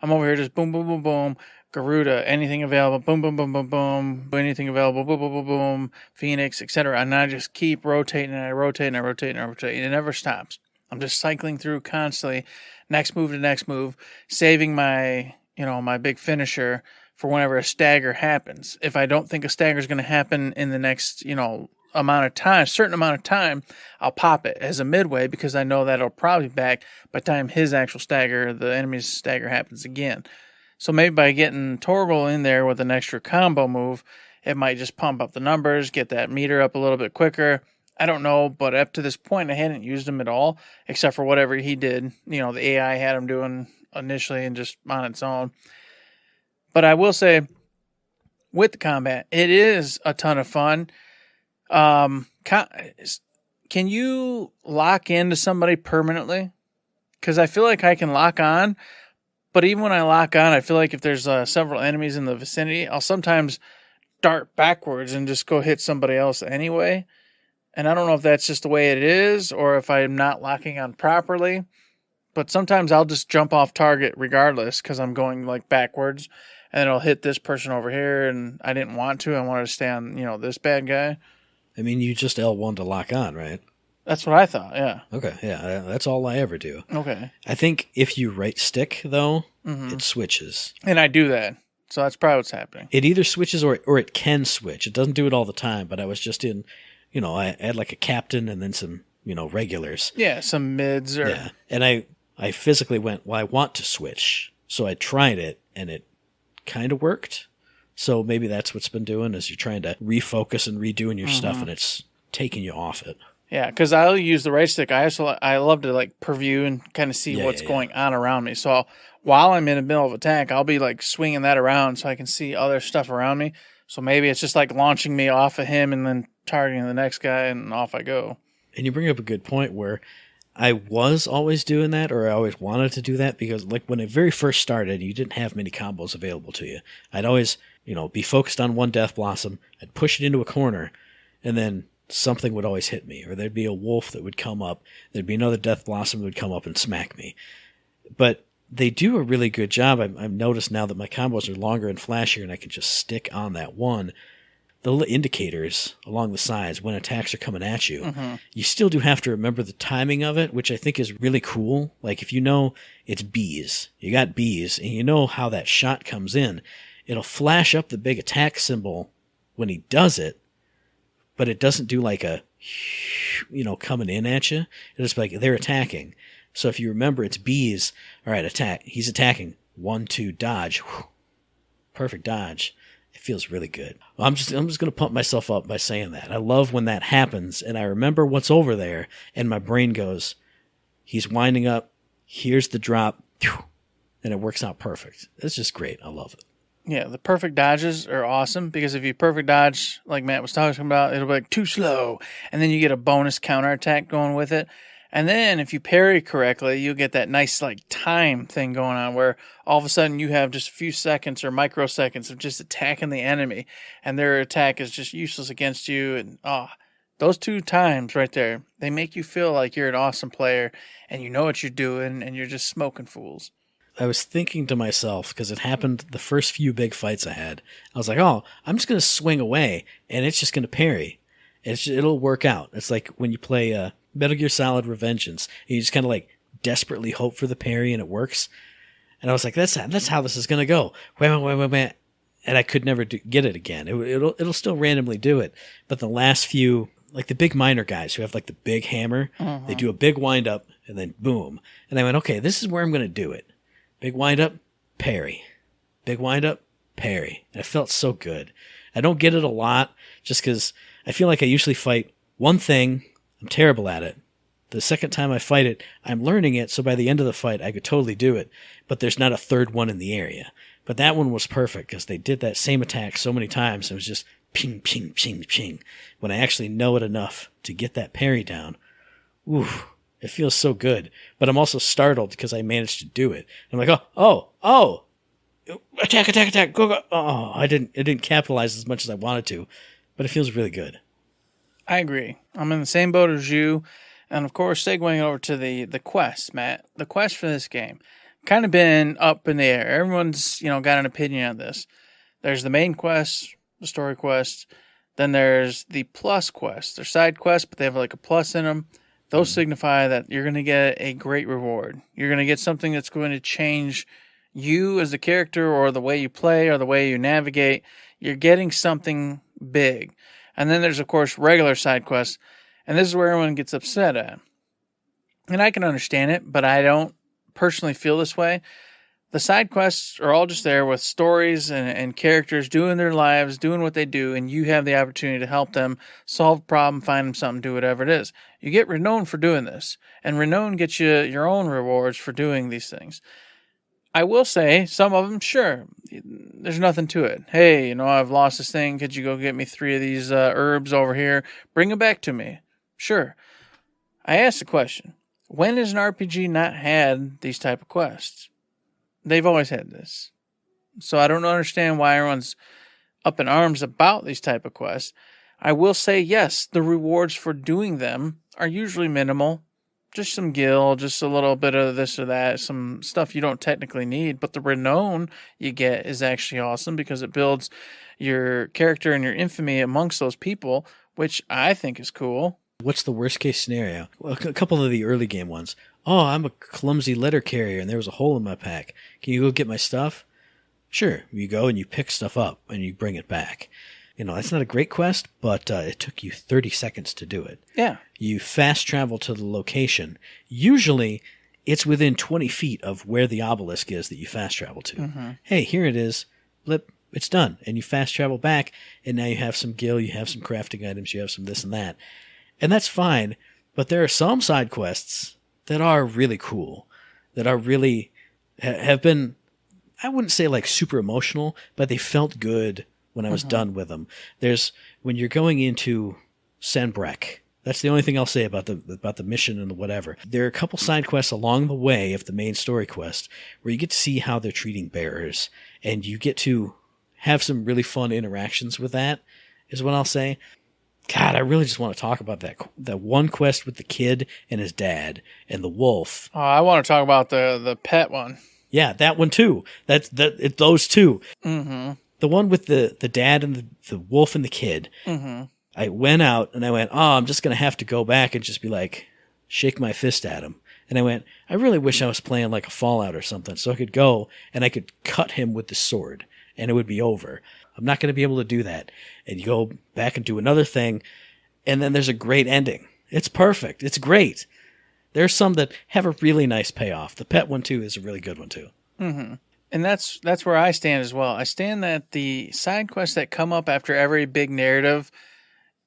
I'm over here just boom, boom, boom, boom, Garuda, anything available, boom, boom, boom, boom, boom, anything available, boom, boom, boom, boom, Phoenix, etc. And I just keep rotating, and I rotate, and I rotate, and I rotate, and it never stops. I'm just cycling through constantly, next move to next move, saving my, my big finisher for whenever a stagger happens. If I don't think a stagger is going to happen in the next, certain amount of time, I'll pop it as a midway because I know that it'll probably be back by the time his actual stagger, the enemy's stagger, happens again. So maybe by getting Torgal in there with an extra combo move, it might just pump up the numbers, get that meter up a little bit quicker. I don't know, but up to this point, I hadn't used him at all, except for whatever he did. The AI had him doing initially and just on its own. But I will say, with the combat, it is a ton of fun. Can you lock into somebody permanently? Because I feel like I can lock on, but even when I lock on, I feel like if there's several enemies in the vicinity, I'll sometimes dart backwards and just go hit somebody else anyway. And I don't know if that's just the way it is or if I'm not locking on properly. But sometimes I'll just jump off target regardless because I'm going like backwards. And it'll hit this person over here. And I didn't want to. I wanted to stay on, this bad guy. I mean, you just L1 to lock on, right? That's what I thought, yeah. Okay, yeah, that's all I ever do. Okay. I think if you right stick, though, it switches. And I do that. So that's probably what's happening. It either switches or it can switch. It doesn't do it all the time, but I was just in, I had like a captain and then some, regulars. Yeah, some mids. Yeah, and I physically went, well, I want to switch. So I tried it, and it kind of worked. So maybe that's what's been doing, is you're trying to refocus and redoing your stuff, and it's taking you off it. Yeah, because I'll use the right stick. I love to like preview and kind of see what's going on around me. So while I'm in the middle of attack, I'll be like swinging that around so I can see other stuff around me. So maybe it's just like launching me off of him and then targeting the next guy, and off I go. And you bring up a good point where I was always doing that, or I always wanted to do that, because like when it very first started, you didn't have many combos available to you. I'd always, be focused on one Death Blossom. I'd push it into a corner, and then something would always hit me, or there'd be a wolf that would come up. There'd be another Death Blossom that would come up and smack me. But they do a really good job. I've noticed now that my combos are longer and flashier, and I can just stick on that one. The little indicators along the sides when attacks are coming at you, you still do have to remember the timing of it, which I think is really cool. Like if you know it's bees, you got bees, and you know how that shot comes in, it'll flash up the big attack symbol when he does it, but it doesn't do like a, coming in at you. It'll just be like, they're attacking. So if you remember it's bees, all right, attack. He's attacking. 1, 2, dodge. Whew. Perfect dodge. It feels really good. I'm just going to pump myself up by saying that. I love when that happens, and I remember what's over there, and my brain goes, he's winding up, here's the drop, and it works out perfect. It's just great. I love it. Yeah, the perfect dodges are awesome, because if you perfect dodge, like Matt was talking about, it'll be like too slow, and then you get a bonus counterattack going with it. And then if you parry correctly, you'll get that nice like time thing going on where all of a sudden you have just a few seconds or microseconds of just attacking the enemy, and their attack is just useless against you. And those 2 times right there, they make you feel like you're an awesome player and you know what you're doing and you're just smoking fools. I was thinking to myself, because it happened the first few big fights I had, I was like, oh, I'm just going to swing away and it's just going to parry. It'll work out. It's like when you play Metal Gear Solid Revengeance, and you just kind of like desperately hope for the parry and it works. And I was like, that's how this is going to go. Wait. And I could never get it again. It'll still randomly do it. But the last few, like the big minor guys who have like the big hammer, they do a big wind up and then boom. And I went, okay, this is where I'm going to do it. Big wind up, parry. Big wind up, parry. And it felt so good. I don't get it a lot just because I feel like I usually fight one thing. I'm terrible at it. The second time I fight it, I'm learning it, so by the end of the fight, I could totally do it, but there's not a third one in the area. But that one was perfect, because they did that same attack so many times, it was just ping, ping, ping, ping. When I actually know it enough to get that parry down, ooh, it feels so good. But I'm also startled because I managed to do it. I'm like, oh, attack, go. Oh, it didn't capitalize as much as I wanted to, but it feels really good. I agree. I'm in the same boat as you. And of course, segueing over to the quest, Matt. The quest for this game kind of been up in the air. Everyone's, got an opinion on this. There's the main quest, the story quest. Then there's the plus quest. They're side quests, but they have like a plus in them. Those signify that you're going to get a great reward. You're going to get something that's going to change you as a character, or the way you play, or the way you navigate. You're getting something big. And then there's, of course, regular side quests. And this is where everyone gets upset at. And I can understand it, but I don't personally feel this way. The side quests are all just there with stories and characters doing their lives, doing what they do, and you have the opportunity to help them solve a problem, find them something, do whatever it is. You get renowned for doing this. And renown gets you your own rewards for doing these things. I will say, some of them, sure, there's nothing to it. Hey, I've lost this thing. Could you go get me 3 of these herbs over here? Bring them back to me. Sure. I asked the question, when has an RPG not had these type of quests? They've always had this. So I don't understand why everyone's up in arms about these type of quests. I will say, yes, the rewards for doing them are usually minimal. Just some gil, just a little bit of this or that, some stuff you don't technically need. But the renown you get is actually awesome because it builds your character and your infamy amongst those people, which I think is cool. What's the worst case scenario? Well, a couple of the early game ones. Oh, I'm a clumsy letter carrier and there was a hole in my pack. Can you go get my stuff? Sure. You go and you pick stuff up and you bring it back. You know, that's not a great quest, but it took you 30 seconds to do it. Yeah. You fast travel to the location. Usually, it's within 20 feet of where the obelisk is that you fast travel to. Mm-hmm. Hey, here it is. Blip. It's done. And you fast travel back, and now you have some gil, you have some crafting items, you have some this and that. And that's fine, but there are some side quests that are really cool, that are really, have been, I wouldn't say like super emotional, but they felt good when I was done with them. There's, when you're going into Sanbreque, that's the only thing I'll say about the mission and the whatever. There are a couple side quests along the way of the main story quest where you get to see how they're treating bearers, and you get to have some really fun interactions with that, is what I'll say. God, I really just want to talk about that one quest with the kid and his dad and the wolf. Oh, I want to talk about the pet one. Yeah, that one too. Those two. Mm-hmm. The one with the dad and the wolf and the kid. Mm-hmm. I went out and I went, oh, I'm just going to have to go back and just be like, shake my fist at him. And I went, I really wish I was playing like a Fallout or something so I could go and I could cut him with the sword and it would be over. I'm not going to be able to do that. And you go back and do another thing, and then there's a great ending. It's perfect. It's great. There's some that have a really nice payoff. The pet one, too, is a really good one, too. Mm-hmm. And that's where I stand as well. I stand that the side quests that come up after every big narrative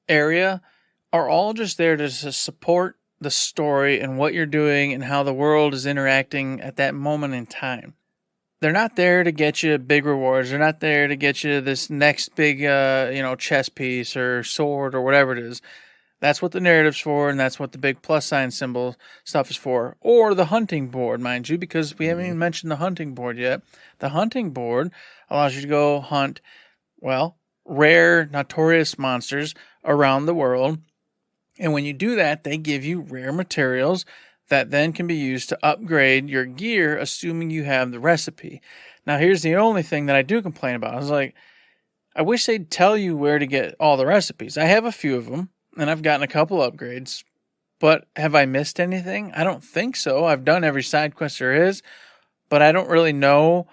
area are all just there to support the story and what you're doing and how the world is interacting at that moment in time. They're not there to get you big rewards. They're not there to get you this next big, chess piece or sword or whatever it is. That's what the narrative's for, and that's what the big plus sign symbol stuff is for. Or the hunting board, mind you, because we haven't even mentioned the hunting board yet. The hunting board allows you to go hunt, rare, notorious monsters around the world. And when you do that, they give you rare materials that then can be used to upgrade your gear, assuming you have the recipe. Now, here's the only thing that I do complain about. I was like, I wish they'd tell you where to get all the recipes. I have a few of them, and I've gotten a couple upgrades. But have I missed anything? I don't think so. I've done every side quest there is, but I don't really know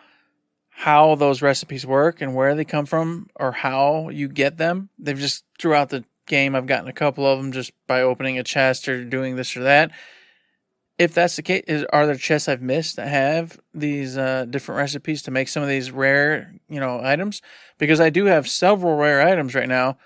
how those recipes work and where they come from or how you get them. They've just, throughout the game, I've gotten a couple of them just by opening a chest or doing this or that. If that's the case, are there chests I've missed that have these different recipes to make some of these rare, items? Because I do have several rare items right now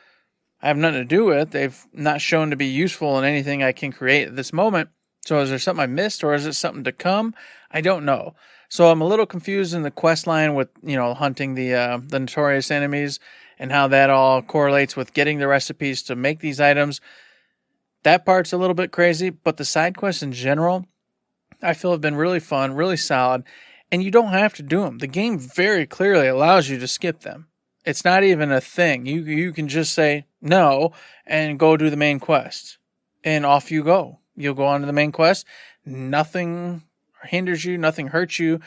I have nothing to do with. They've not shown to be useful in anything I can create at this moment. So is there something I missed, or is it something to come? I don't know. So I'm a little confused in the quest line with, hunting the notorious enemies and how that all correlates with getting the recipes to make these items. That part's a little bit crazy, but the side quests in general, I feel have been really fun, really solid, and you don't have to do them. The game very clearly allows you to skip them. It's not even a thing. You can just say no and go do the main quest, and off you go. You'll go on to the main quest. Nothing hinders you. Nothing hurts you.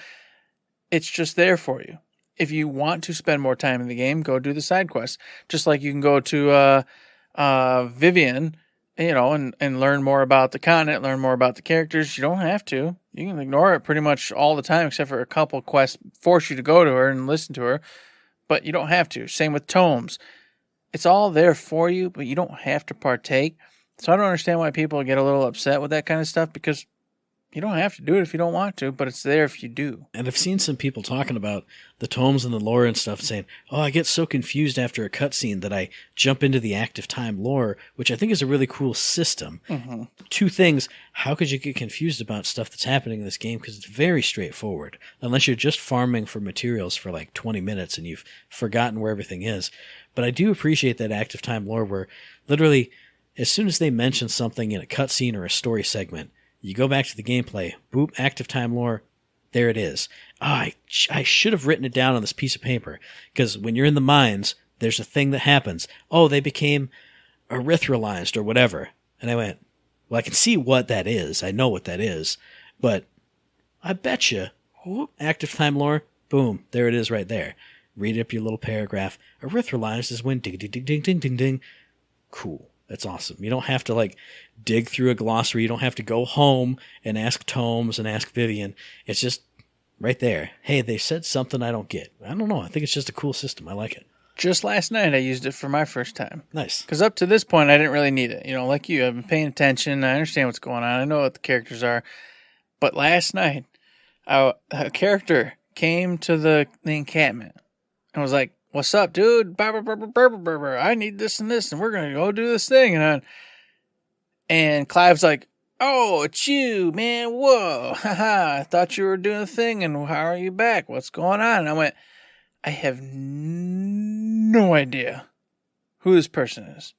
It's just there for you. If you want to spend more time in the game, go do the side quest. Just like you can go to Vivian, and learn more about the continent, learn more about the characters. You don't have to. You can ignore it pretty much all the time, except for a couple quests force you to go to her and listen to her. But you don't have to. Same with tomes. It's all there for you, but you don't have to partake. So I don't understand why people get a little upset with that kind of stuff, because you don't have to do it if you don't want to, but it's there if you do. And I've seen some people talking about the tomes and the lore and stuff saying, I get so confused after a cutscene that I jump into the active time lore, which I think is a really cool system. Mm-hmm. Two things. How could you get confused about stuff that's happening in this game? Because it's very straightforward. Unless you're just farming for materials for like 20 minutes and you've forgotten where everything is. But I do appreciate that active time lore where literally as soon as they mention something in a cutscene or a story segment, you go back to the gameplay, boop, active time lore, there it is. I should have written it down on this piece of paper, because when you're in the mines, there's a thing that happens. Oh, they became erythralized or whatever. And I went, well, I can see what that is. I know what that is. But I bet you, active time lore, boom, there it is right there. Read up your little paragraph. Erythralized is when ding, ding, ding, ding, ding, ding, ding. Cool. That's awesome. You don't have to like dig through a glossary. You don't have to go home and ask Tomes and ask Vivian. It's just right there. Hey, they said something I don't get. I don't know. I think it's just a cool system. I like it. Just last night I used it for my first time. Nice. Because up to this point I didn't really need it. You know, like you, I've been paying attention. I understand what's going on. I know what the characters are. But last night, a character came to the encampment and was like, "What's up, dude? I need this and this, and we're going to go do this thing." And Clive's like, "Oh, it's you, man. Whoa. Haha. I thought you were doing a thing, and how are you back? What's going on?" And I went, I have no idea who this person is.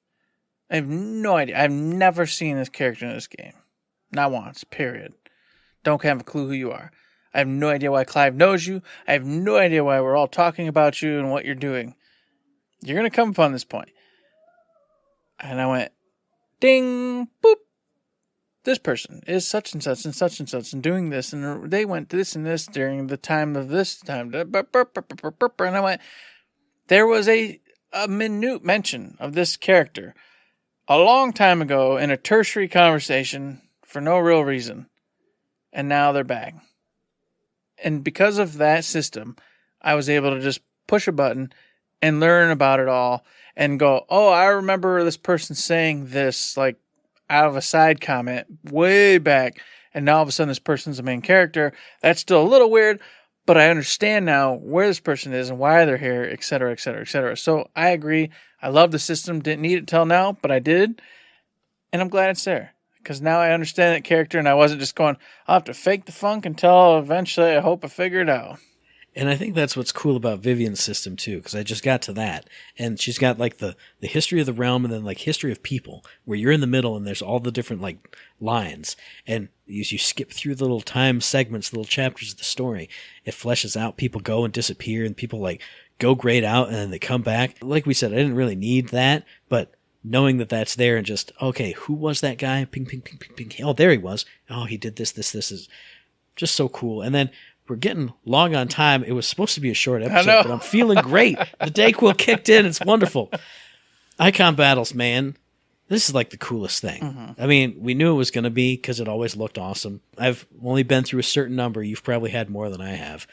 I have no idea. I've never seen this character in this game. Not once, period. Don't have a clue who you are. I have no idea why Clive knows you. I have no idea why we're all talking about you and what you're doing. You're going to come upon this point. And I went, ding, boop. This person is such and such and such and such and doing this. And they went this and this during the time of this time. And I went, there was a minute mention of this character a long time ago in a tertiary conversation for no real reason. And now they're back. And because of that system, I was able to just push a button and learn about it all and go, oh, I remember this person saying this, like, out of a side comment way back. And now all of a sudden this person's the main character. That's still a little weird, but I understand now where this person is and why they're here, et cetera, et cetera, et cetera. So I agree. I love the system. Didn't need it till now, but I did. And I'm glad it's there. Because now I understand that character, and I wasn't just going, I'll have to fake the funk until eventually I hope I figure it out. And I think that's what's cool about Vivian's system, too, because I just got to that. And she's got, like, the history of the realm and then, like, history of people, where you're in the middle and there's all the different, like, lines. And as you skip through the little time segments, the little chapters of the story, it fleshes out. People go and disappear, and people, like, go grayed out, and then they come back. Like we said, I didn't really need that, but knowing that that's there and just, okay, who was that guy? Ping, ping, ping, ping, ping. Oh, there he was. Oh, he did this is just so cool. And then we're getting long on time. It was supposed to be a short episode, but I'm feeling great. The Dayquil kicked in. It's wonderful. Icon battles, man. This is like the coolest thing. Mm-hmm. I mean, we knew it was going to be because it always looked awesome. I've only been through a certain number. You've probably had more than I have.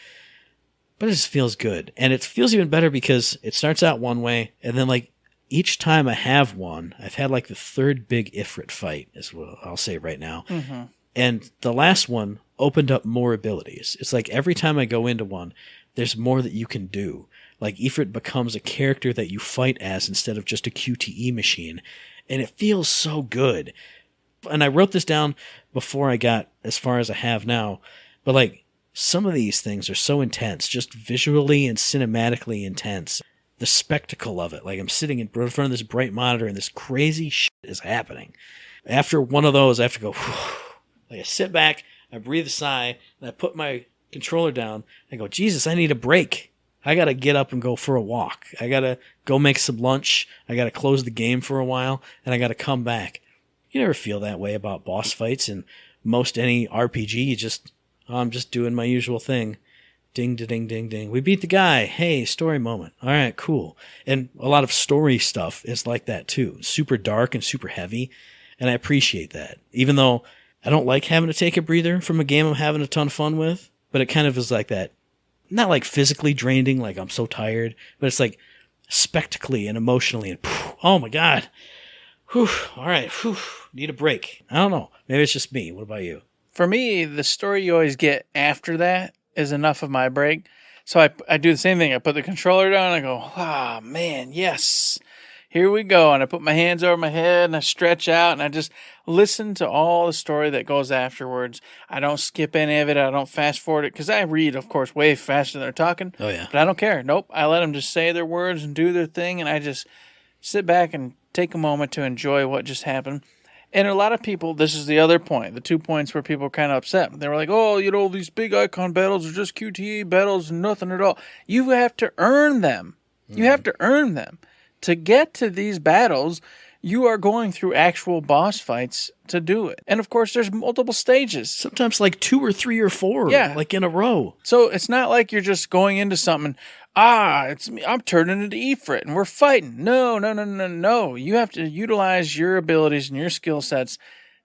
But it just feels good. And it feels even better because it starts out one way, and then, like, each time I have one, I've had like the third big Ifrit fight, is what I'll say right now. Mm-hmm. And the last one opened up more abilities. It's like every time I go into one, there's more that you can do. Like Ifrit becomes a character that you fight as instead of just a QTE machine. And it feels so good. And I wrote this down before I got as far as I have now. But like some of these things are so intense, just visually and cinematically intense. The spectacle of it. Like I'm sitting in front of this bright monitor and this crazy shit is happening. After one of those, I have to go, whew. Like I sit back, I breathe a sigh, and I put my controller down. I go, Jesus, I need a break. I got to get up and go for a walk. I got to go make some lunch. I got to close the game for a while, and I got to come back. You never feel that way about boss fights in most any RPG. You just, I'm just doing my usual thing. Ding, ding, ding, ding. We beat the guy. Hey, story moment. All right, cool. And a lot of story stuff is like that too. Super dark and super heavy. And I appreciate that. Even though I don't like having to take a breather from a game I'm having a ton of fun with, but it kind of is like that. Not like physically draining, like I'm so tired, but it's like spectacally and emotionally and oh my God. Whew, all right, whew, need a break. I don't know. Maybe it's just me. What about you? For me, the story you always get after that is enough of my break. So I do the same thing. I put the controller down and I go, ah, man, yes, here we go. And I put my hands over my head and I stretch out and I just listen to all the story that goes afterwards. I don't skip any of it. I don't fast forward it because I read, of course, way faster than they're talking. Oh, yeah. But I don't care. Nope. I let them just say their words and do their thing. And I just sit back and take a moment to enjoy what just happened. And a lot of people, this is the other point, the 2 points where people are kind of upset. They were like, oh, you know, these big icon battles are just QTE battles and nothing at all. You have to earn them. You have to earn them. To get to these battles, You are going through actual boss fights to do it. And of course, there's multiple stages. Sometimes like 2 or 3 or 4, like in a row. So it's not like you're just going into something, it's me, I'm turning into Ifrit and we're fighting. No. You have to utilize your abilities and your skill sets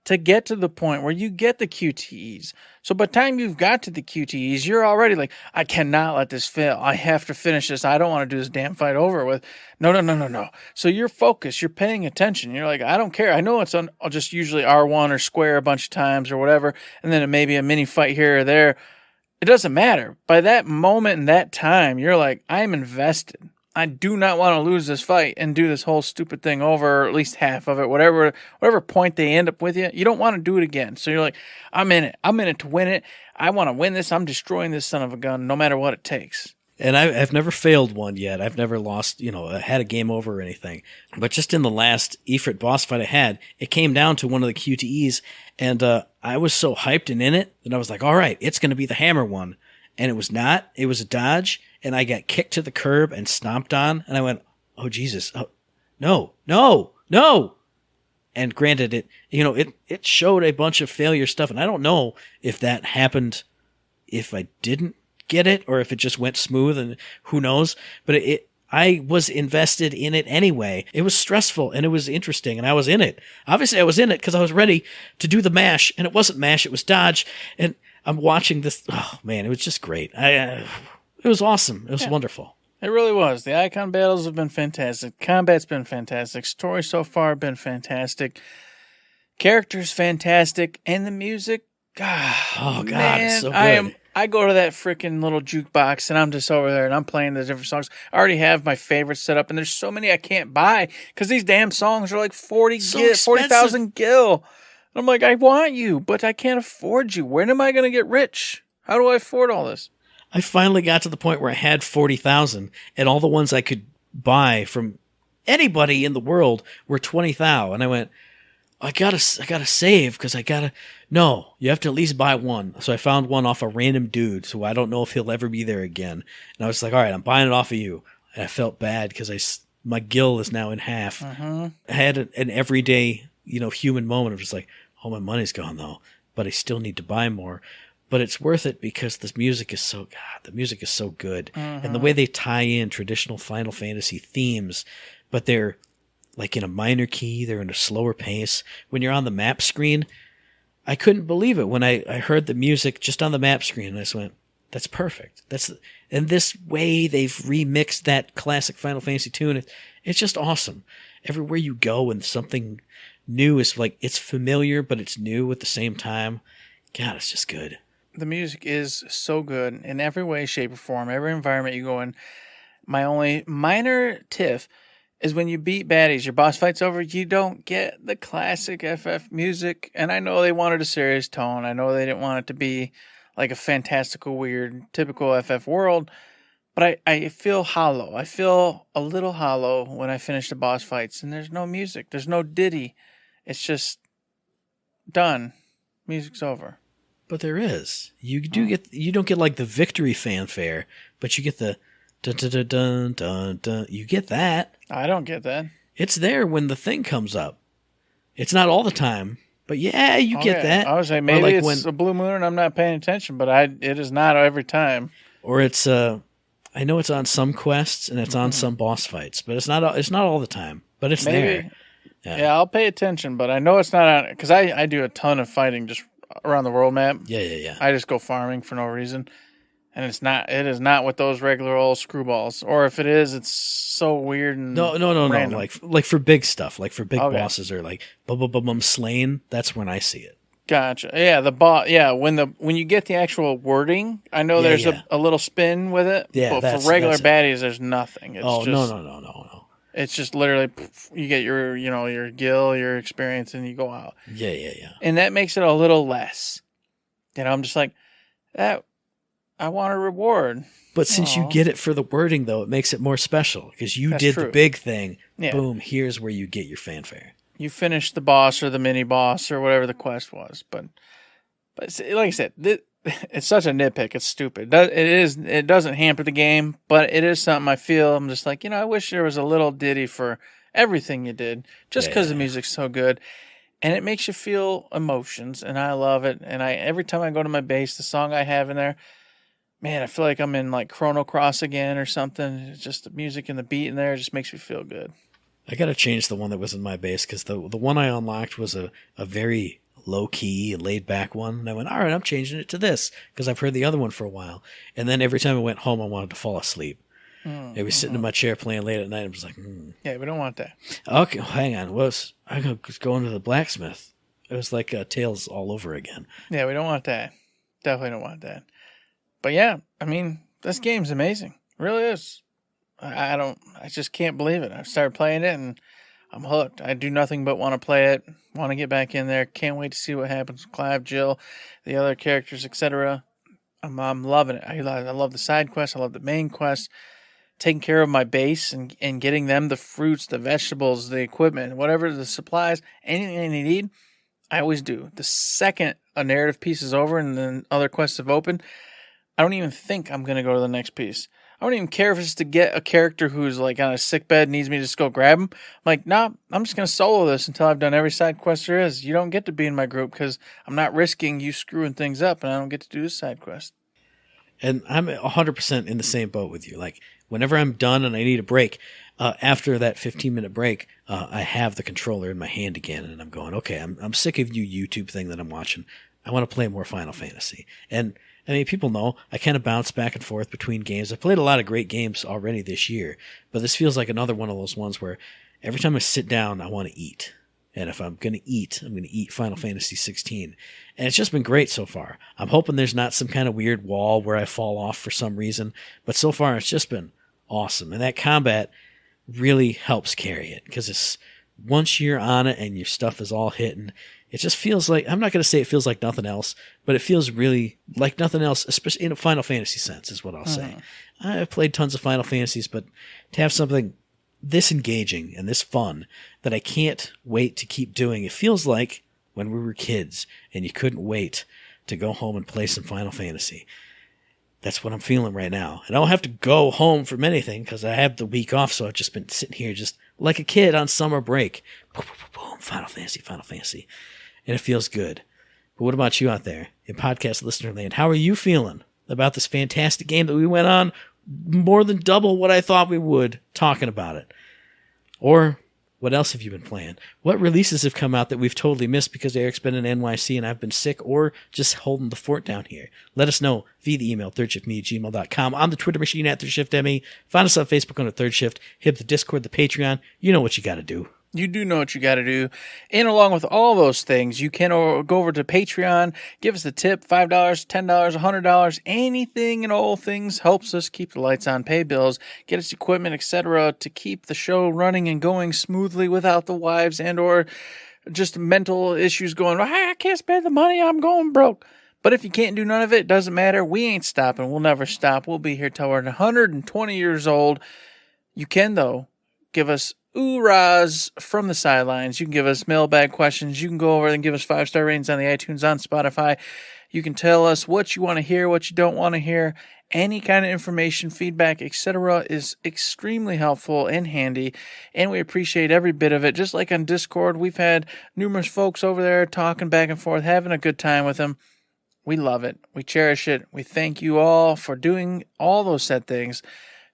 to get to the point where you get the QTEs. So by the time you've got to the QTEs, you're already like, I cannot let this fail. I have to finish this. I don't want to do this damn fight over with. No. So you're focused. You're paying attention. You're like, I don't care. I know it's on I'll just usually R1 or square a bunch of times or whatever, and then it may be a mini fight here or there. It doesn't matter. By that moment and that time, you're like, I'm invested. I do not want to lose this fight and do this whole stupid thing over, or at least half of it, whatever point they end up with you. You don't want to do it again. So you're like, I'm in it. I'm in it to win it. I want to win this. I'm destroying this son of a gun, no matter what it takes. And I've never failed one yet. I've never lost, had a game over or anything. But just in the last Ifrit boss fight I had, it came down to one of the QTEs, and I was so hyped and in it that I was like, all right, it's going to be the hammer one. And it was not. It was a dodge, and I got kicked to the curb and stomped on, and I went, oh, Jesus. Oh, no. And granted, it showed a bunch of failure stuff, and I don't know if that happened if I didn't get it or if it just went smooth, and who knows. But I was invested in it anyway. It was stressful, and it was interesting, and I was in it. Obviously, I was in it because I was ready to do the mash, and it wasn't mash, it was dodge, and I'm watching this. Oh, man, it was just great. It was awesome. It was wonderful. It really was. The icon battles have been fantastic. Combat's been fantastic. Story so far been fantastic. Characters fantastic. And the music, God, man, it's so good. I go to that freaking little jukebox and I'm just over there and I'm playing the different songs. I already have my favorites set up, and there's so many I can't buy because these damn songs are like 40,000 gil. I'm like, I want you, but I can't afford you. When am I going to get rich? How do I afford all this? I finally got to the point where I had 40,000, and all the ones I could buy from anybody in the world were 20,000. And I went, I gotta save because no, you have to at least buy one. So I found one off a random dude, so I don't know if he'll ever be there again. And I was like, all right, I'm buying it off of you. And I felt bad because my gil is now in half. I had an everyday, human moment of just like, oh, my money's gone though, but I still need to buy more. But it's worth it because the music is so good. And the way they tie in traditional Final Fantasy themes, but they're like in a minor key, they're in a slower pace. When you're on the map screen, I couldn't believe it when I heard the music just on the map screen, and I just went, that's perfect. And this way they've remixed that classic Final Fantasy tune. It's just awesome. Everywhere you go and something new is like, it's familiar, but it's new at the same time. God, it's just good. The music is so good in every way, shape, or form. Every environment you go in. My only minor tiff is when you beat baddies, your boss fight's over, you don't get the classic FF music. And I know they wanted a serious tone. I know they didn't want it to be like a fantastical, weird, typical FF world. But I feel hollow. I feel a little hollow when I finish the boss fights. And there's no music. There's no ditty. It's just done. Music's over. But there is. You don't get like the victory fanfare, but you get the dun dun dun dun dun dun. You get that. I don't get that. It's there when the thing comes up. It's not all the time, but yeah, you get that. I was like, maybe like it's a blue moon and I'm not paying attention, but it is not every time. Or it's I know it's on some quests and it's on some boss fights, but it's not all the time. But it's there. Yeah, I'll pay attention, but I know it's not on, because I do a ton of fighting just around the world map. Yeah. I just go farming for no reason. And it is not with those regular old screwballs. Or if it is, it's so weird and No. random. Like for big stuff, like for big bosses or like bum slain, that's when I see it. Gotcha. Yeah, the boss. Yeah, when you get the actual wording, I know there's a little spin with it. Yeah, but for regular baddies, there's nothing. It's no. It's just literally you get your gil, your experience, and you go out. Yeah. And that makes it a little less. I'm just like that. I want a reward. But since you get it for the wording, though, it makes it more special because you did the big thing. Yeah. Boom, here's where you get your fanfare. You finish the boss or the mini boss or whatever the quest was. But like I said, it's such a nitpick. It's stupid. It doesn't hamper the game, but it is something I feel. I'm just like, I wish there was a little ditty for everything you did, just because the music's so good. And it makes you feel emotions, and I love it. And every time I go to my base, the song I have in there, man, I feel like I'm in like Chrono Cross again or something. It's just the music and the beat in there just makes me feel good. I got to change the one that was in my base because the one I unlocked was a very low-key, laid-back one. And I went, all right, I'm changing it to this because I've heard the other one for a while. And then every time I went home, I wanted to fall asleep. I was sitting in my chair playing late at night. I was like, Yeah, we don't want that. Okay, hang on. I was going to the blacksmith. It was like Tales all over again. Yeah, we don't want that. Definitely don't want that. But yeah, I mean, this game's amazing. It really is. I just can't believe it. I've started playing it and I'm hooked. I do nothing but want to play it, want to get back in there. Can't wait to see what happens with Clive, Jill, the other characters, etc. I'm loving it. I love the side quests. I love the main quest. Taking care of my base and getting them the fruits, the vegetables, the equipment, whatever, the supplies, anything they need, I always do. The second a narrative piece is over and then other quests have opened, I don't even think I'm going to go to the next piece. I don't even care if it's to get a character who's like on a sick bed, needs me to just go grab him. I'm like, nah, I'm just going to solo this until I've done every side quest there is. You don't get to be in my group because I'm not risking you screwing things up and I don't get to do this side quest. And I'm 100% in the same boat with you. Like, whenever I'm done and I need a break, after that 15-minute break, I have the controller in my hand again, and I'm going, okay, I'm sick of you YouTube thing that I'm watching. I want to play more Final Fantasy. And, I mean, people know I kind of bounce back and forth between games. I've played a lot of great games already this year, but this feels like another one of those ones where every time I sit down, I want to eat. And if I'm going to eat, I'm going to eat Final Fantasy XVI. And it's just been great so far. I'm hoping there's not some kind of weird wall where I fall off for some reason. But so far, it's just been awesome. And that combat really helps carry it. Because it's once you're on it and your stuff is all hitting, it just feels like, I'm not going to say it feels like nothing else, but it feels really like nothing else, especially in a Final Fantasy sense is what I'll say. I've played tons of Final Fantasies, but to have something this engaging and this fun that I can't wait to keep doing. It feels like when we were kids and you couldn't wait to go home and play some Final Fantasy. That's what I'm feeling right now. And I don't have to go home from anything because I have the week off, so I've just been sitting here just like a kid on summer break. Boom, boom, boom, boom. Final Fantasy. And it feels good. But what about you out there in podcast listener land? How are you feeling about this fantastic game that we went on more than double what I thought we would talking about it? Or what else have you been playing? What releases have come out that we've totally missed because Eric's been in NYC and I've been sick or just holding the fort down here? Let us know via the email, thirdshiftme@gmail.com, on the Twitter machine @ThirdShiftME. Find us on Facebook under Third Shift. Hit the Discord, the Patreon. You know what you got to do. You do know what you got to do. And along with all those things, you can go over to Patreon, give us a tip, $5, $10, $100, anything and all things helps us keep the lights on, pay bills, get us equipment, etc., to keep the show running and going smoothly without the wives and or just mental issues going, I can't spend the money, I'm going broke. But if you can't do none of it doesn't matter. We ain't stopping. We'll never stop. We'll be here till we're 120 years old. You can, though, give us oorahs from the sidelines. You can give us mailbag questions. You can go over and give us 5-star ratings on the iTunes, on Spotify. You can tell us what you want to hear, what you don't want to hear. Any kind of information, feedback, etc. is extremely helpful and handy, and we appreciate every bit of it. Just like on Discord, we've had numerous folks over there talking back and forth, having a good time with them. We love it. We cherish it. We thank you all for doing all those said things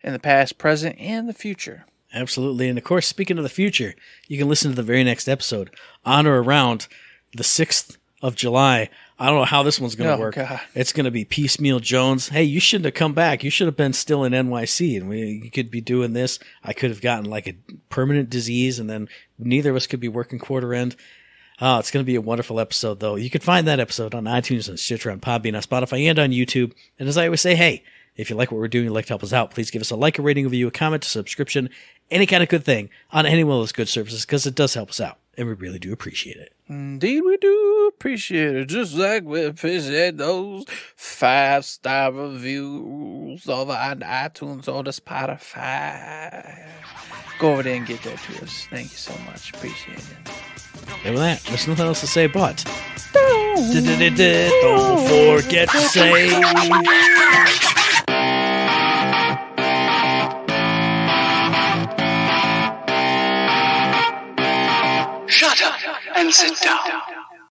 in the past, present, and the future. Absolutely. And of course, speaking of the future, you can listen to the very next episode on or around the 6th of July. I don't know how this one's going to work. God. It's going to be Piecemeal Jones. Hey, you shouldn't have come back. You should have been still in NYC, and you could be doing this. I could have gotten like a permanent disease, and then neither of us could be working quarter end. Oh, it's going to be a wonderful episode, though. You can find that episode on iTunes, on Stitcher, on Podbean, on Spotify, and on YouTube. And as I always say, hey, if you like what we're doing, you'd like to help us out, please give us a like, a rating, a review, a comment, a subscription, any kind of good thing on any one of those good services, because it does help us out, and we really do appreciate it. Indeed we do appreciate it, just like we appreciate those 5-star reviews over on iTunes or the Spotify. Go over there and get that to us. Thank you so much. Appreciate it. And with that, there's nothing else to say but don't forget to say... and sit down.